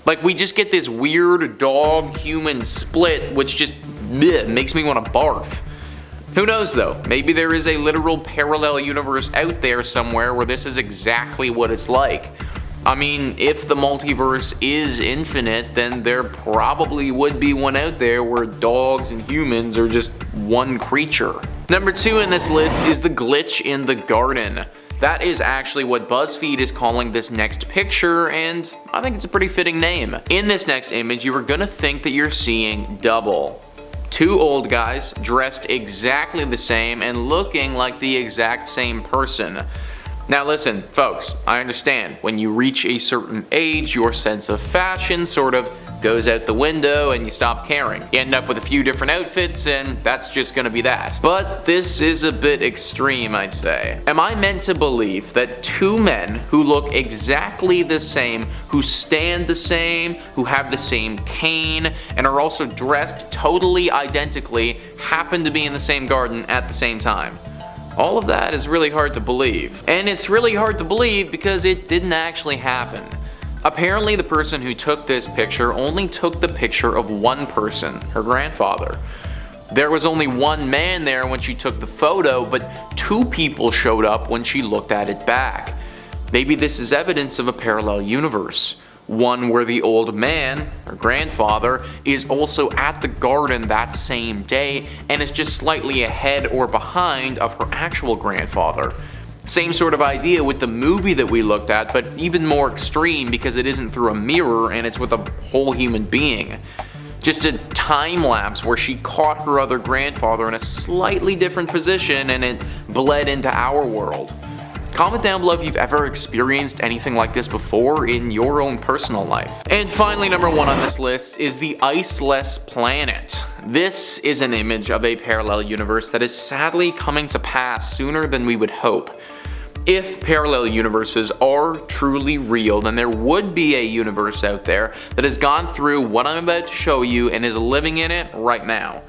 Like we just get this weird dog-human split which just makes me want to barf. Who knows though, maybe there is a literal parallel universe out there somewhere where this is exactly what it's like. I mean, if the multiverse is infinite, then there probably would be one out there where dogs and humans are just one creature. Number 2 in this list is the glitch in the garden. That is actually what BuzzFeed is calling this next picture, and I think it's a pretty fitting name. In this next image, you are gonna think that you're seeing double. 2 old guys dressed exactly the same and looking like the exact same person. Now listen, folks, I understand when you reach a certain age, your sense of fashion sort of goes out the window and you stop caring. You end up with a few different outfits and that's just gonna be that. But this is a bit extreme, I'd say. Am I meant to believe that 2 men who look exactly the same, who stand the same, who have the same cane, and are also dressed totally identically, happen to be in the same garden at the same time? All of that is really hard to believe. And it's really hard to believe because it didn't actually happen. Apparently the person who took this picture only took the picture of one person, her grandfather. There was only one man there when she took the photo, but 2 people showed up when she looked at it back. Maybe this is evidence of a parallel universe. One where the old man, or grandfather, is also at the garden that same day and is just slightly ahead or behind of her actual grandfather. Same sort of idea with the movie that we looked at, but even more extreme because it isn't through a mirror and it's with a whole human being. Just a time lapse where she caught her other grandfather in a slightly different position and it bled into our world. Comment down below if you've ever experienced anything like this before in your own personal life. And finally, number 1 on this list is the iceless planet. This is an image of a parallel universe that is sadly coming to pass sooner than we would hope. If parallel universes are truly real, then there would be a universe out there that has gone through what I'm about to show you and is living in it right now.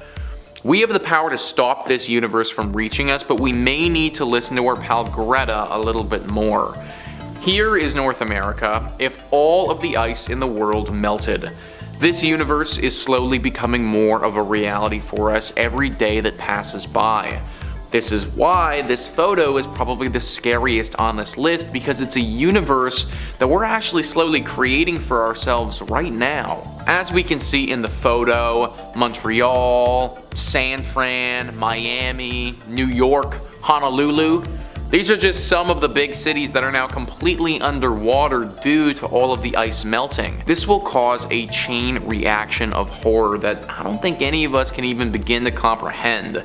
We have the power to stop this universe from reaching us, but we may need to listen to our pal Greta a little bit more. Here is North America if all of the ice in the world melted. This universe is slowly becoming more of a reality for us every day that passes by. This is why this photo is probably the scariest on this list, because it's a universe that we're actually slowly creating for ourselves right now. As we can see in the photo, Montreal, San Fran, Miami, New York, Honolulu, these are just some of the big cities that are now completely underwater due to all of the ice melting. This will cause a chain reaction of horror that I don't think any of us can even begin to comprehend.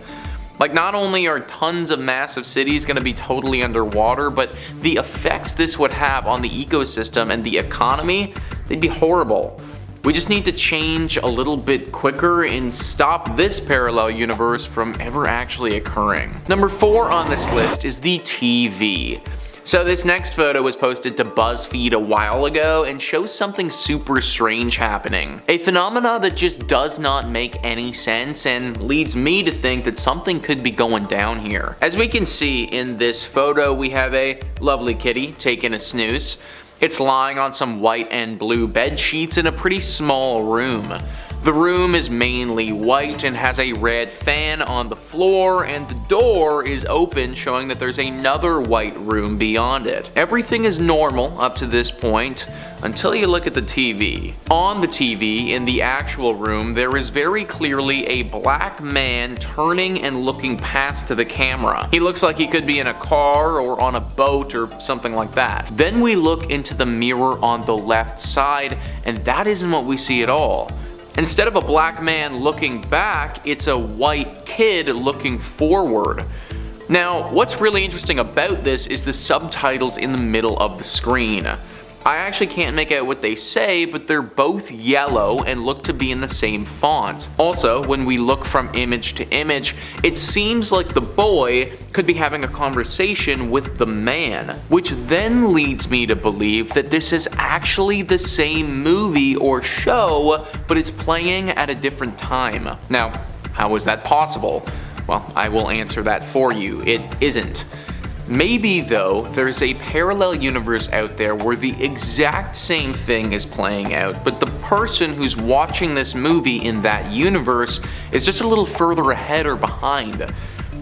Like, not only are tons of massive cities going to be totally underwater, but the effects this would have on the ecosystem and the economy, they'd be horrible. We just need to change a little bit quicker and stop this parallel universe from ever actually occurring. Number 4 on this list is the TV. So this next photo was posted to BuzzFeed a while ago and shows something super strange happening. A phenomena that just does not make any sense and leads me to think that something could be going down here. As we can see in this photo, we have a lovely kitty taking a snooze. It's lying on some white and blue bed sheets in a pretty small room. The room is mainly white and has a red fan on the floor, and the door is open, showing that there's another white room beyond it. Everything is normal up to this point until you look at the TV. On the TV in the actual room, there is very clearly a black man turning and looking past to the camera. He looks like he could be in a car or on a boat or something like that. Then we look into the mirror on the left side, and that isn't what we see at all. Instead of a black man looking back, it's a white kid looking forward. Now, what's really interesting about this is the subtitles in the middle of the screen. I actually can't make out what they say, but they're both yellow and look to be in the same font. Also, when we look from image to image, it seems like the boy could be having a conversation with the man, which then leads me to believe that this is actually the same movie or show, but it's playing at a different time. Now, how is that possible? Well, I will answer that for you. It isn't. Maybe though, there's a parallel universe out there where the exact same thing is playing out, but the person who's watching this movie in that universe is just a little further ahead or behind.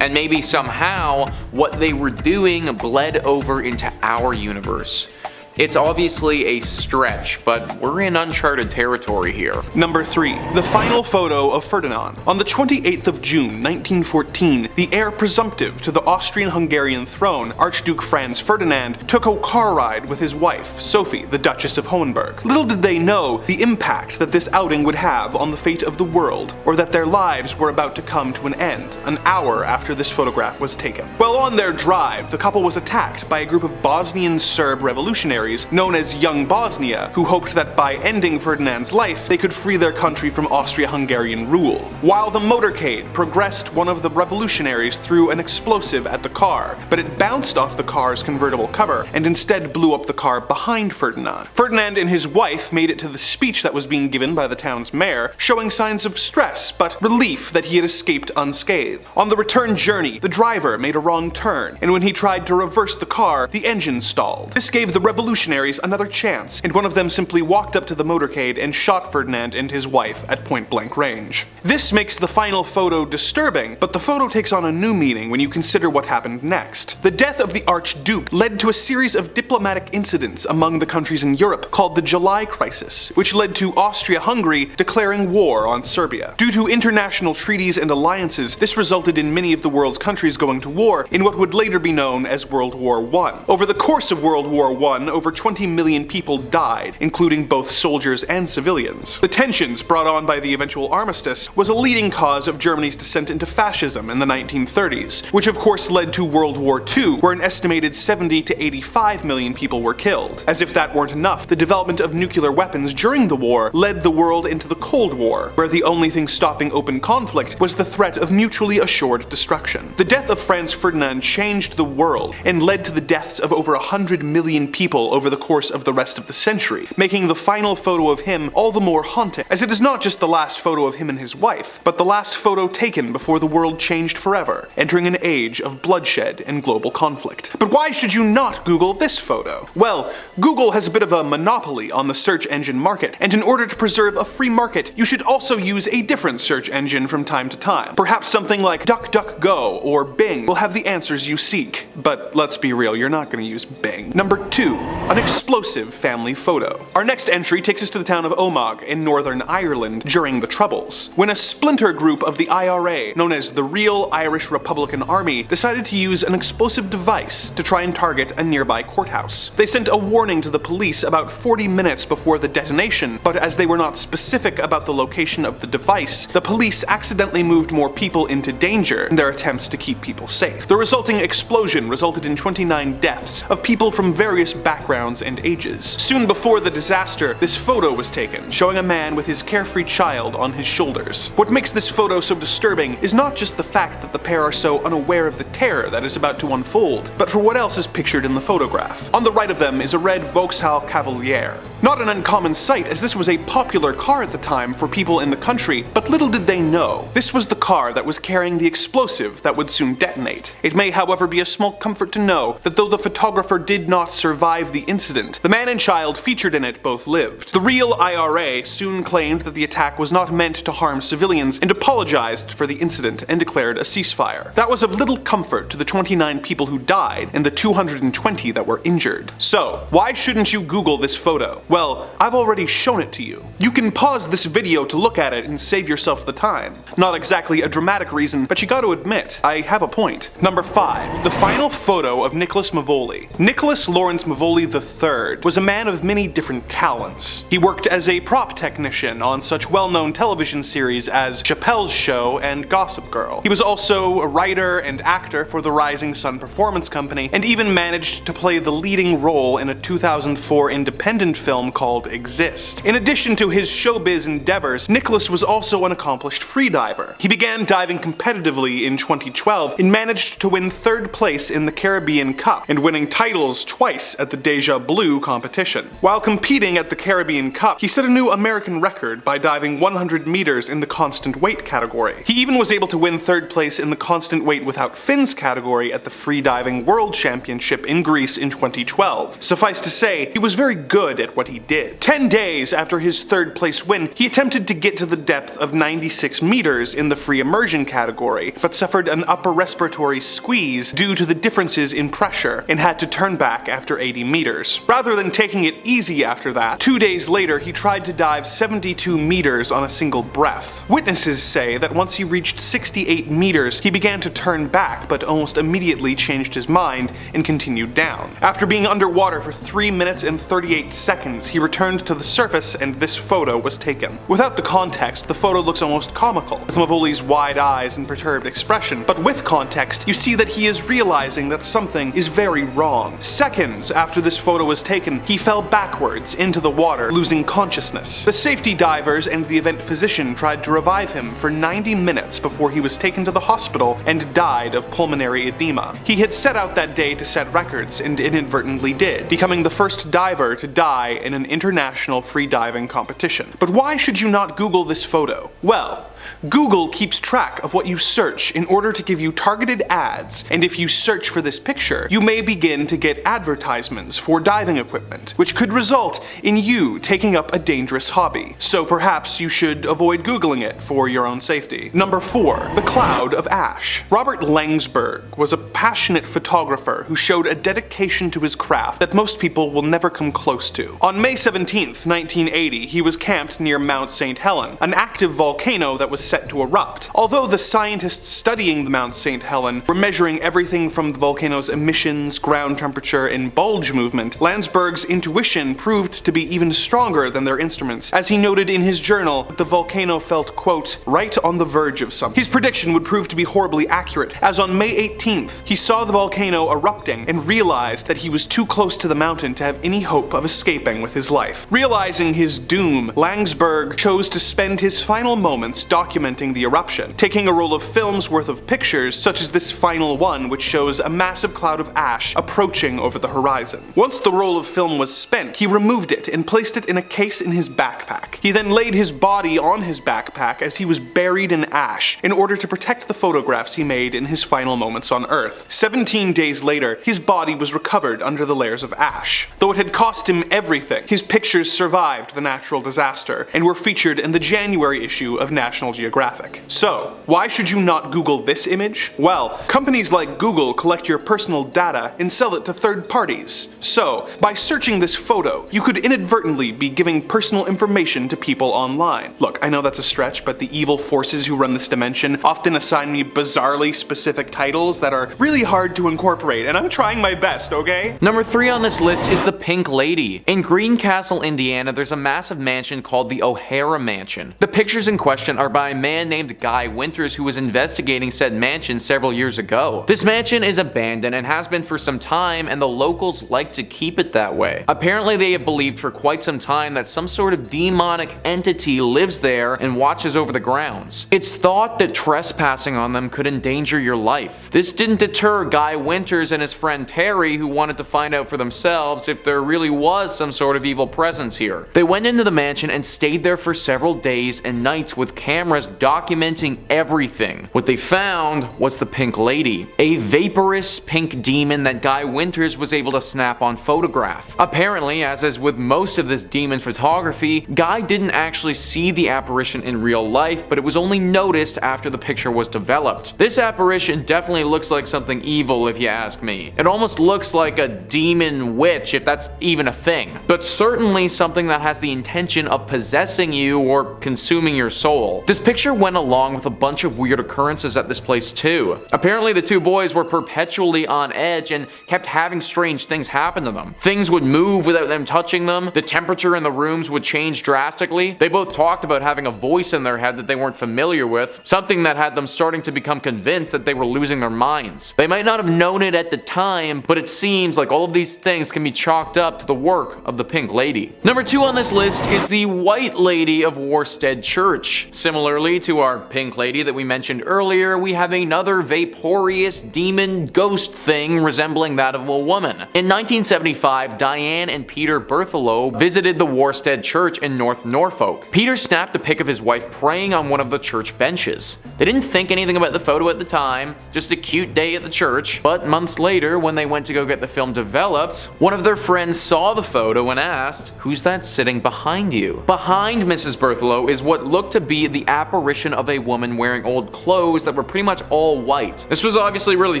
And maybe somehow what they were doing bled over into our universe. It's obviously a stretch, but we're in uncharted territory here. Number 3. The final photo of Ferdinand. On the 28th of June 1914, the heir presumptive to the Austrian-Hungarian throne, Archduke Franz Ferdinand, took a car ride with his wife, Sophie, the Duchess of Hohenberg. Little did they know the impact that this outing would have on the fate of the world, or that their lives were about to come to an end, an hour after this photograph was taken. While on their drive, the couple was attacked by a group of Bosnian Serb revolutionaries known as Young Bosnia, who hoped that by ending Ferdinand's life, they could free their country from Austria-Hungarian rule. While the motorcade progressed, one of the revolutionaries threw an explosive at the car, but it bounced off the car's convertible cover and instead blew up the car behind Ferdinand. Ferdinand and his wife made it to the speech that was being given by the town's mayor, showing signs of stress but relief that he had escaped unscathed. On the return journey, the driver made a wrong turn, and when he tried to reverse the car, the engine stalled. This gave the revolutionary revolutionaries another chance, and one of them simply walked up to the motorcade and shot Ferdinand and his wife at point-blank range. This makes the final photo disturbing, but the photo takes on a new meaning when you consider what happened next. The death of the Archduke led to a series of diplomatic incidents among the countries in Europe called the July Crisis, which led to Austria-Hungary declaring war on Serbia. Due to international treaties and alliances, this resulted in many of the world's countries going to war in what would later be known as World War I. Over the course of World War I, over 20 million people died, including both soldiers and civilians. The tensions brought on by the eventual armistice was a leading cause of Germany's descent into fascism in the 1930s, which of course led to World War II, where an estimated 70 to 85 million people were killed. As if that weren't enough, the development of nuclear weapons during the war led the world into the Cold War, where the only thing stopping open conflict was the threat of mutually assured destruction. The death of Franz Ferdinand changed the world and led to the deaths of over 100 million people over the course of the rest of the century, making the final photo of him all the more haunting, as it is not just the last photo of him and his wife, but the last photo taken before the world changed forever, entering an age of bloodshed and global conflict. But why should you not Google this photo? Well, Google has a bit of a monopoly on the search engine market, and in order to preserve a free market, you should also use a different search engine from time to time. Perhaps something like DuckDuckGo or Bing will have the answers you seek. But let's be real, you're not going to use Bing. Number 2. An explosive family photo. Our next entry takes us to the town of Omagh in Northern Ireland during the Troubles, when a splinter group of the IRA, known as the Real Irish Republican Army, decided to use an explosive device to try and target a nearby courthouse. They sent a warning to the police about 40 minutes before the detonation, but as they were not specific about the location of the device, the police accidentally moved more people into danger in their attempts to keep people safe. The resulting explosion resulted in 29 deaths of people from various backgrounds and ages. Soon before the disaster, this photo was taken, showing a man with his carefree child on his shoulders. What makes this photo so disturbing is not just the fact that the pair are so unaware of the terror that is about to unfold, but for what else is pictured in the photograph. On the right of them is a red Vauxhall Cavalier. Not an uncommon sight, as this was a popular car at the time for people in the country, but little did they know, this was the car that was carrying the explosive that would soon detonate. It may, however, be a small comfort to know that though the photographer did not survive the incident, the man and child featured in it both lived. The Real IRA soon claimed that the attack was not meant to harm civilians and apologized for the incident and declared a ceasefire. That was of little comfort to the 29 people who died and the 220 that were injured. So, why shouldn't you Google this photo? Well, I've already shown it to you. You can pause this video to look at it and save yourself the time. Not exactly a dramatic reason, but you gotta admit, I have a point. Number 5. The final photo of Nicholas Mevoli. Nicholas Lawrence Mevoli III was a man of many different talents. He worked as a prop technician on such well-known television series as Chappelle's Show and Gossip Girl. He was also a writer and actor for the Rising Sun Performance Company, and even managed to play the leading role in a 2004 independent film called Exist. In addition to his showbiz endeavors, Nicholas was also an accomplished freediver. He began diving competitively in 2012 and managed to win 3rd place in the Caribbean Cup and winning titles twice at the Deja Blue competition. While competing at the Caribbean Cup, he set a new American record by diving 100 meters in the constant weight category. He even was able to win 3rd place in the constant weight without fins category at the Freediving World Championship in Greece in 2012. Suffice to say, he was very good at what he did. 10 days after his 3rd place win, he attempted to get to the depth of 96 meters in the free immersion category, but suffered an upper respiratory squeeze due to the differences in pressure and had to turn back after 80 meters. Rather than taking it easy after that, 2 days later he tried to dive 72 meters on a single breath. Witnesses say that once he reached 68 meters, he began to turn back, but almost immediately changed his mind and continued down. After being underwater for 3 minutes and 38 seconds, he returned to the surface and this photo was taken. Without the context, the photo looks almost comical, with Mevoli's wide eyes and perturbed expression, but with context, you see that he is realizing that something is very wrong. Seconds after this photo was taken, he fell backwards into the water, losing consciousness. The safety divers and the event physician tried to revive him for 90 minutes before he was taken to the hospital and died of pulmonary edema. He had set out that day to set records and inadvertently did, becoming the first diver to die in an international free diving competition. But why should you not Google this photo? Well, Google keeps track of what you search in order to give you targeted ads, and if you search for this picture, you may begin to get advertisements for diving equipment, which could result in you taking up a dangerous hobby. So perhaps you should avoid Googling it for your own safety. Number 4. The Cloud of Ash. Robert Langsberg was a passionate photographer who showed a dedication to his craft that most people will never come close to. On May 17th, 1980, he was camped near Mount St. Helen, an active volcano that was set to erupt. Although the scientists studying the Mount St. Helen were measuring everything from the volcano's emissions, ground temperature, and bulge movement, Landsberg's intuition proved to be even stronger than their instruments, as he noted in his journal that the volcano felt, quote, right on the verge of something. His prediction would prove to be horribly accurate, as on May 18th, he saw the volcano erupting and realized that he was too close to the mountain to have any hope of escaping with his life. Realizing his doom, Langsberg chose to spend his final moments documenting the eruption, taking a roll of film's worth of pictures, such as this final one which shows a massive cloud of ash approaching over the horizon. Once the roll of film was spent, he removed it and placed it in a case in his backpack. He then laid his body on his backpack as he was buried in ash in order to protect the photographs he made in his final moments on Earth. 17 days later, his body was recovered under the layers of ash. Though it had cost him everything, his pictures survived the natural disaster and were featured in the January issue of National Geographic. So, why should you not Google this image? Well, companies like Google collect your personal data and sell it to third parties. So, by searching this photo, you could inadvertently be giving personal information to people online. Look, I know that's a stretch, but the evil forces who run this dimension often assign me bizarrely specific titles that are really hard to incorporate, and I'm trying my best, okay? Number 3 on this list is the Pink Lady. In Greencastle, Indiana, there's a massive mansion called the O'Hara Mansion. The pictures in question are by a man named Guy Winters who was investigating said mansion several years ago. This mansion is abandoned and has been for some time, and the locals like to keep it that way. Apparently they have believed for quite some time that some sort of demonic entity lives there and watches over the grounds. It's thought that trespassing on them could endanger your life. This didn't deter Guy Winters and his friend Terry, who wanted to find out for themselves if there really was some sort of evil presence here. They went into the mansion and stayed there for several days and nights with cameras documenting everything. What they found was the Pink Lady, a vaporous pink demon that Guy Winters was able to snap on photograph. Apparently, as is with most of this demon photography, Guy didn't actually see the apparition in real life, but it was only noticed after the picture was developed. This apparition definitely looks like something evil if you ask me. It almost looks like a demon witch, if that's even a thing, but certainly something that has the intention of possessing you or consuming your soul. This picture went along with a bunch of weird occurrences at this place too. Apparently the two boys were perpetually on edge and kept having strange things happen to them. Things would move without them touching them, the temperature in the rooms would change drastically. They both talked about having a voice in their head that they weren't familiar with, something that had them starting to become convinced that they were losing their minds. They might not have known it at the time, but it seems like all of these things can be chalked up to the work of the Pink Lady. Number 2 on this list is the White Lady of Worstead Church. Similarly to our Pink Lady that we mentioned earlier, we have another vaporous demon ghost thing resembling that of a woman. In 1975, Diane and Peter Berthelot visited the Worstead Church in North Norfolk. Peter snapped a pic of his wife praying on one of the church benches. They didn't think anything about the photo at the time, just a cute day at the church, but months later when they went to go get the film developed, one of their friends saw the photo and asked, "Who's that sitting behind you?" Behind Mrs. Berthelot is what looked to be the apparition of a woman wearing old clothes that were pretty much all white. This was obviously really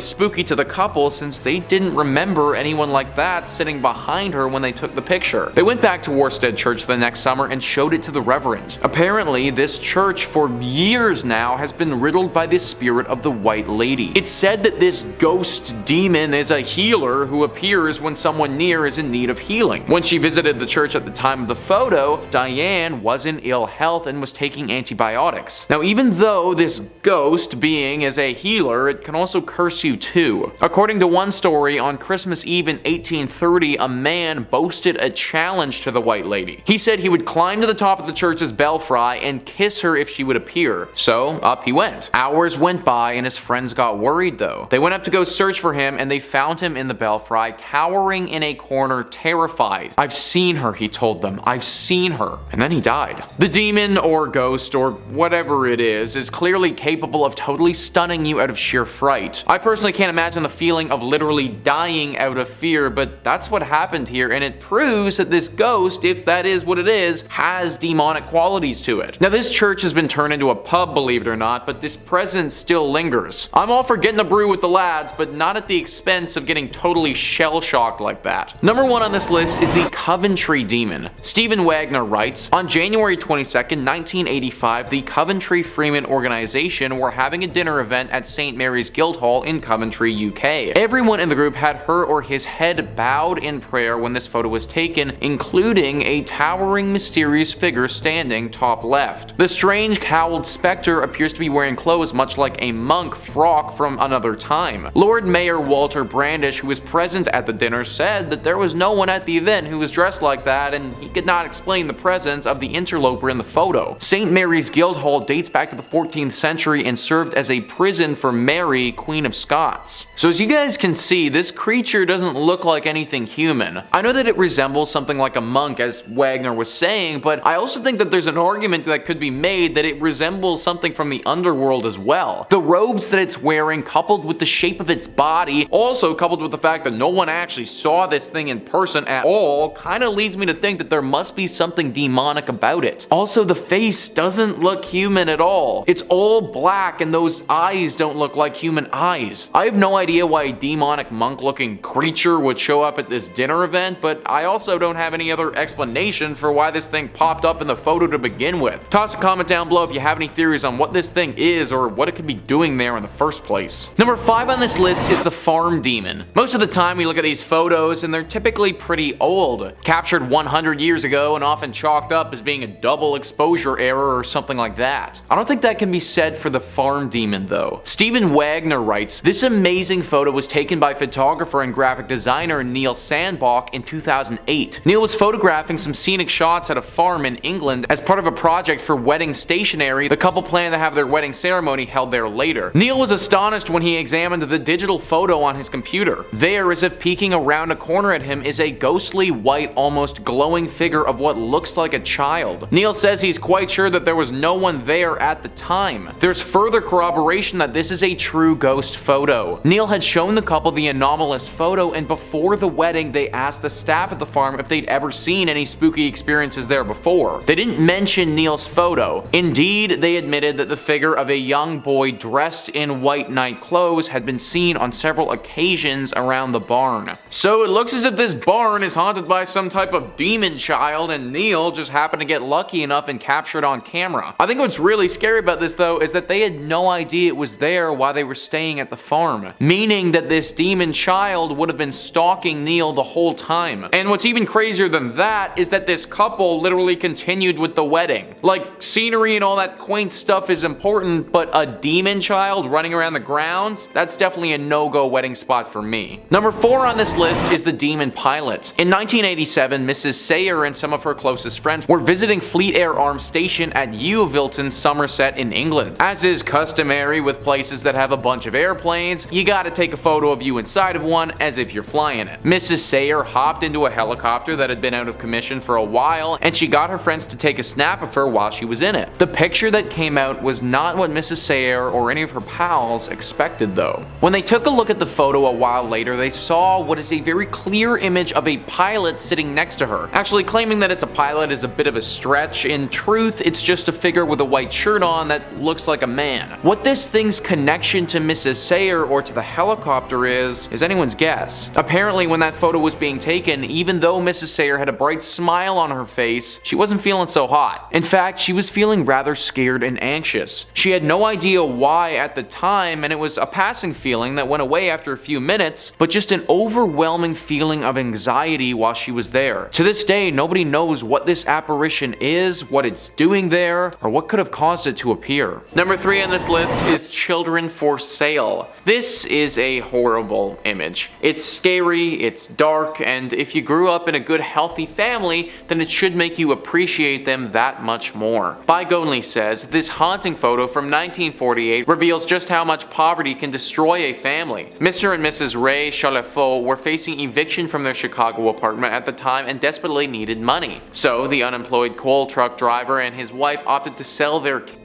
spooky to the couple since they didn't remember anyone like that sitting behind her when they took the picture. They went back to Worstead Church the next summer and showed it to the Reverend. Apparently, this church for years now has been riddled by the spirit of the White Lady. It's said that this ghost demon is a healer who appears when someone near is in need of healing. When she visited the church at the time of the photo, Diane was in ill health and was taking antibiotics. Now, even though this ghost being is a healer, it can also curse you too. According to one story, on Christmas Eve in 1830, a man boasted a challenge to the White Lady. He said he would climb to the top of the church's belfry and kiss her if she would appear. So up he went. Hours went by and his friends got worried though. They went up to go search for him and they found him in the belfry, cowering in a corner, terrified. "I've seen her," he told them. "I've seen her." And then he died. The demon or ghost or whatever it is clearly capable of totally stunning you out of sheer fright. I personally can't imagine the feeling of literally dying out of fear, but that's what happened here, and it proves that this ghost, if that is what it is, has demonic qualities to it. Now this church has been turned into a pub, believe it or not, but this presence still lingers. I'm all for getting a brew with the lads, but not at the expense of getting totally shell-shocked like that. Number 1 on this list is the Coventry demon. Stephen Wagner writes, on January 22nd, 1985, the Coventry Freeman organization were having a dinner event at St. Mary's Guildhall in Coventry, UK. Everyone in the group had her or his head bowed in prayer when this photo was taken, including a towering mysterious figure standing top left. The strange cowled spectre appears to be wearing clothes much like a monk frock from another time. Lord Mayor Walter Brandish, who was present at the dinner, said that there was no one at the event who was dressed like that, and he could not explain the presence of the interloper in the photo. St. Mary's Guildhall dates back to the 14th century and served as a prison for Mary, Queen of Scots. So as you guys can see, this creature doesn't look like anything human. I know that it resembles something like a monk, as Wagner was saying, but I also think that there's an argument that could be made that it resembles something from the underworld as well. The robes that it's wearing, coupled with the shape of its body, also coupled with the fact that no one actually saw this thing in person at all, kinda leads me to think that there must be something demonic about it. Also, the face doesn't look human at all. It's all black and those eyes don't look like human eyes. I have no idea why a demonic monk-looking creature would show up at this dinner event, but I also don't have any other explanation for why this thing popped up in the photo to begin with. Toss a comment down below if you have any theories on what this thing is or what it could be doing there in the first place. Number 5 on this list is the farm demon. Most of the time we look at these photos and they're typically pretty old, captured 100 years ago and often chalked up as being a double exposure error or something like that. I don't think that can be said for the farm demon though. Stephen Wagner writes, this amazing photo was taken by photographer and graphic designer Neil Sandbach in 2008. Neil was photographing some scenic shots at a farm in England as part of a project for wedding stationery. The couple planned to have their wedding ceremony held there later. Neil was astonished when he examined the digital photo on his computer. There, as if peeking around a corner at him, is a ghostly white, almost glowing figure of what looks like a child. Neil says he's quite sure that there was no one there at the time. There's further corroboration that this is a true ghost photo. Neil had shown the couple the anomalous photo, and before the wedding they asked the staff at the farm if they'd ever seen any spooky experiences there before. They didn't mention Neil's photo. Indeed, they admitted that the figure of a young boy dressed in white night clothes had been seen on several occasions around the barn. So it looks as if this barn is haunted by some type of demon child, and Neil just happened to get lucky enough and capture it on camera. I think what's really scary about this though is that they had no idea it was there while they were staying at the farm, meaning that this demon child would have been stalking Neil the whole time. And what's even crazier than that is that this couple literally continued with the wedding. Like, scenery and all that quaint stuff is important, but a demon child running around the grounds? That's definitely a no-go wedding spot for me. Number 4 on this list is the demon pilot. In 1987, Mrs. Sayer and some of her closest friends were visiting Fleet Air Arms Station at Yeovilton, Somerset in England. As is customary with places that have a bunch of airplanes, you gotta take a photo of you inside of one as if you're flying it. Mrs. Sayer hopped into a helicopter that had been out of commission for a while, and she got her friends to take a snap of her while she was in it. The picture that came out was not what Mrs. Sayer or any of her pals expected though. When they took a look at the photo a while later, they saw what is a very clear image of a pilot sitting next to her. Actually, claiming that it's a pilot is a bit of a stretch. In truth, it's just a figure with a white shirt on that looks like a man. What this thing's connection to Mrs. Sayer or to the helicopter is anyone's guess. Apparently, when that photo was being taken, even though Mrs. Sayer had a bright smile on her face, she wasn't feeling so hot. In fact, she was feeling rather scared and anxious. She had no idea why at the time, and it was a passing feeling that went away after a few minutes, but just an overwhelming feeling of anxiety while she was there. To this day, nobody knows what this apparition is, what it's doing there, or what could have caused it to appear. Number 3 on this list is Children for Sale. This is a horrible image. It's scary, it's dark, and if you grew up in a good healthy family, then it should make you appreciate them that much more. Bygonley says, this haunting photo from 1948 reveals just how much poverty can destroy a family. Mr. and Mrs. Ray Chalefaux were facing eviction from their Chicago apartment at the time and desperately needed money. So the unemployed coal truck driver and his wife opted to sell their kids.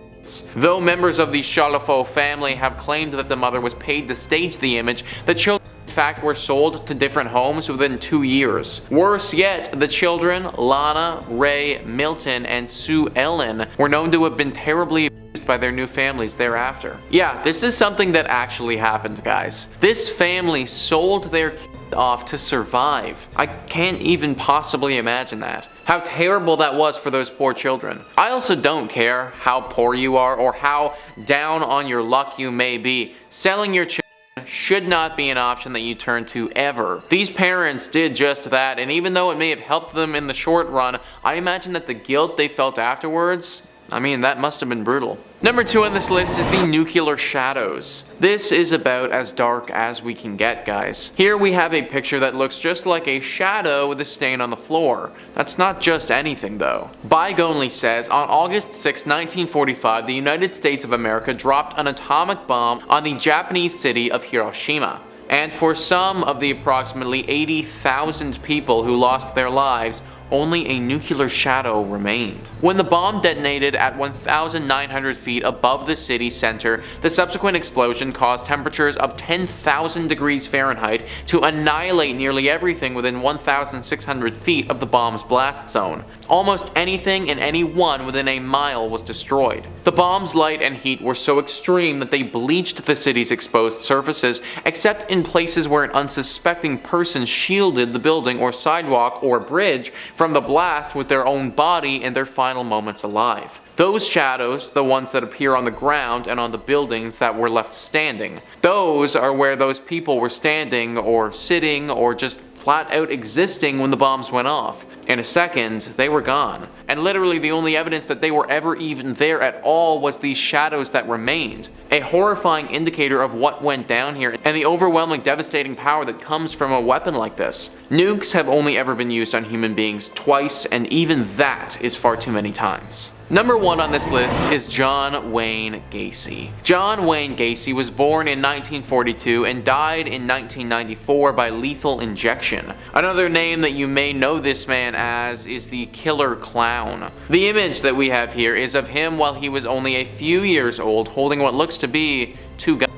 Though members of the Chalefaux family have claimed that the mother was paid to stage the image, the children in fact were sold to different homes within 2 years. Worse yet, the children, Lana, Ray, Milton, and Sue Ellen, were known to have been terribly abused by their new families thereafter. Yeah, this is something that actually happened, guys. This family sold their kids off to survive. I can't even possibly imagine that. How terrible that was for those poor children. I also don't care how poor you are or how down on your luck you may be. Selling your children should not be an option that you turn to ever. These parents did just that, and even though it may have helped them in the short run, I imagine that the guilt they felt afterwards, I mean, that must have been brutal. Number 2 on this list is the nuclear shadows. This is about as dark as we can get, guys. Here we have a picture that looks just like a shadow with a stain on the floor. That's not just anything though. Bygonley says, on August 6, 1945, the United States of America dropped an atomic bomb on the Japanese city of Hiroshima. And for some of the approximately 80,000 people who lost their lives, only a nuclear shadow remained. When the bomb detonated at 1,900 feet above the city center, the subsequent explosion caused temperatures of 10,000 degrees Fahrenheit to annihilate nearly everything within 1,600 feet of the bomb's blast zone. Almost anything and anyone within a mile was destroyed. The bomb's light and heat were so extreme that they bleached the city's exposed surfaces, except in places where an unsuspecting person shielded the building or sidewalk or bridge from the blast with their own body in their final moments alive. Those shadows, the ones that appear on the ground and on the buildings that were left standing, those are where those people were standing or sitting or just flat out existing when the bombs went off. In a second, they were gone. And literally the only evidence that they were ever even there at all was these shadows that remained. A horrifying indicator of what went down here and the overwhelming devastating power that comes from a weapon like this. Nukes have only ever been used on human beings twice, and even that is far too many times. Number 1 on this list is John Wayne Gacy. John Wayne Gacy was born in 1942 and died in 1994 by lethal injection. Another name that you may know this man as is the Killer Clown. The image that we have here is of him while he was only a few years old holding what looks to be 2 guns.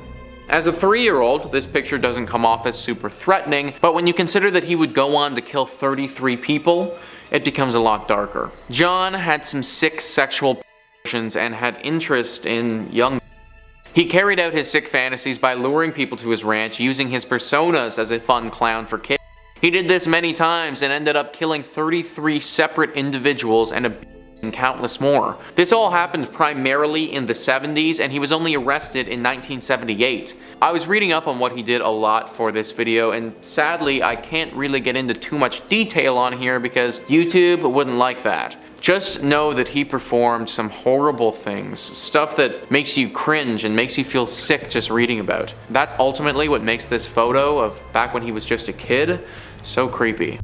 As a 3-year-old, this picture doesn't come off as super threatening, but when you consider that he would go on to kill 33 people, it becomes a lot darker. John had some sick sexual passions and had interest in young. He carried out his sick fantasies by luring people to his ranch using his personas as a fun clown for kids. He did this many times and ended up killing 33 separate individuals and abusing countless more. This all happened primarily in the 70s, and he was only arrested in 1978. I was reading up on what he did a lot for this video, and sadly I can't really get into too much detail on here because YouTube wouldn't like that. Just know that he performed some horrible things, stuff that makes you cringe and makes you feel sick just reading about. That's ultimately what makes this photo of back when he was just a kid so creepy.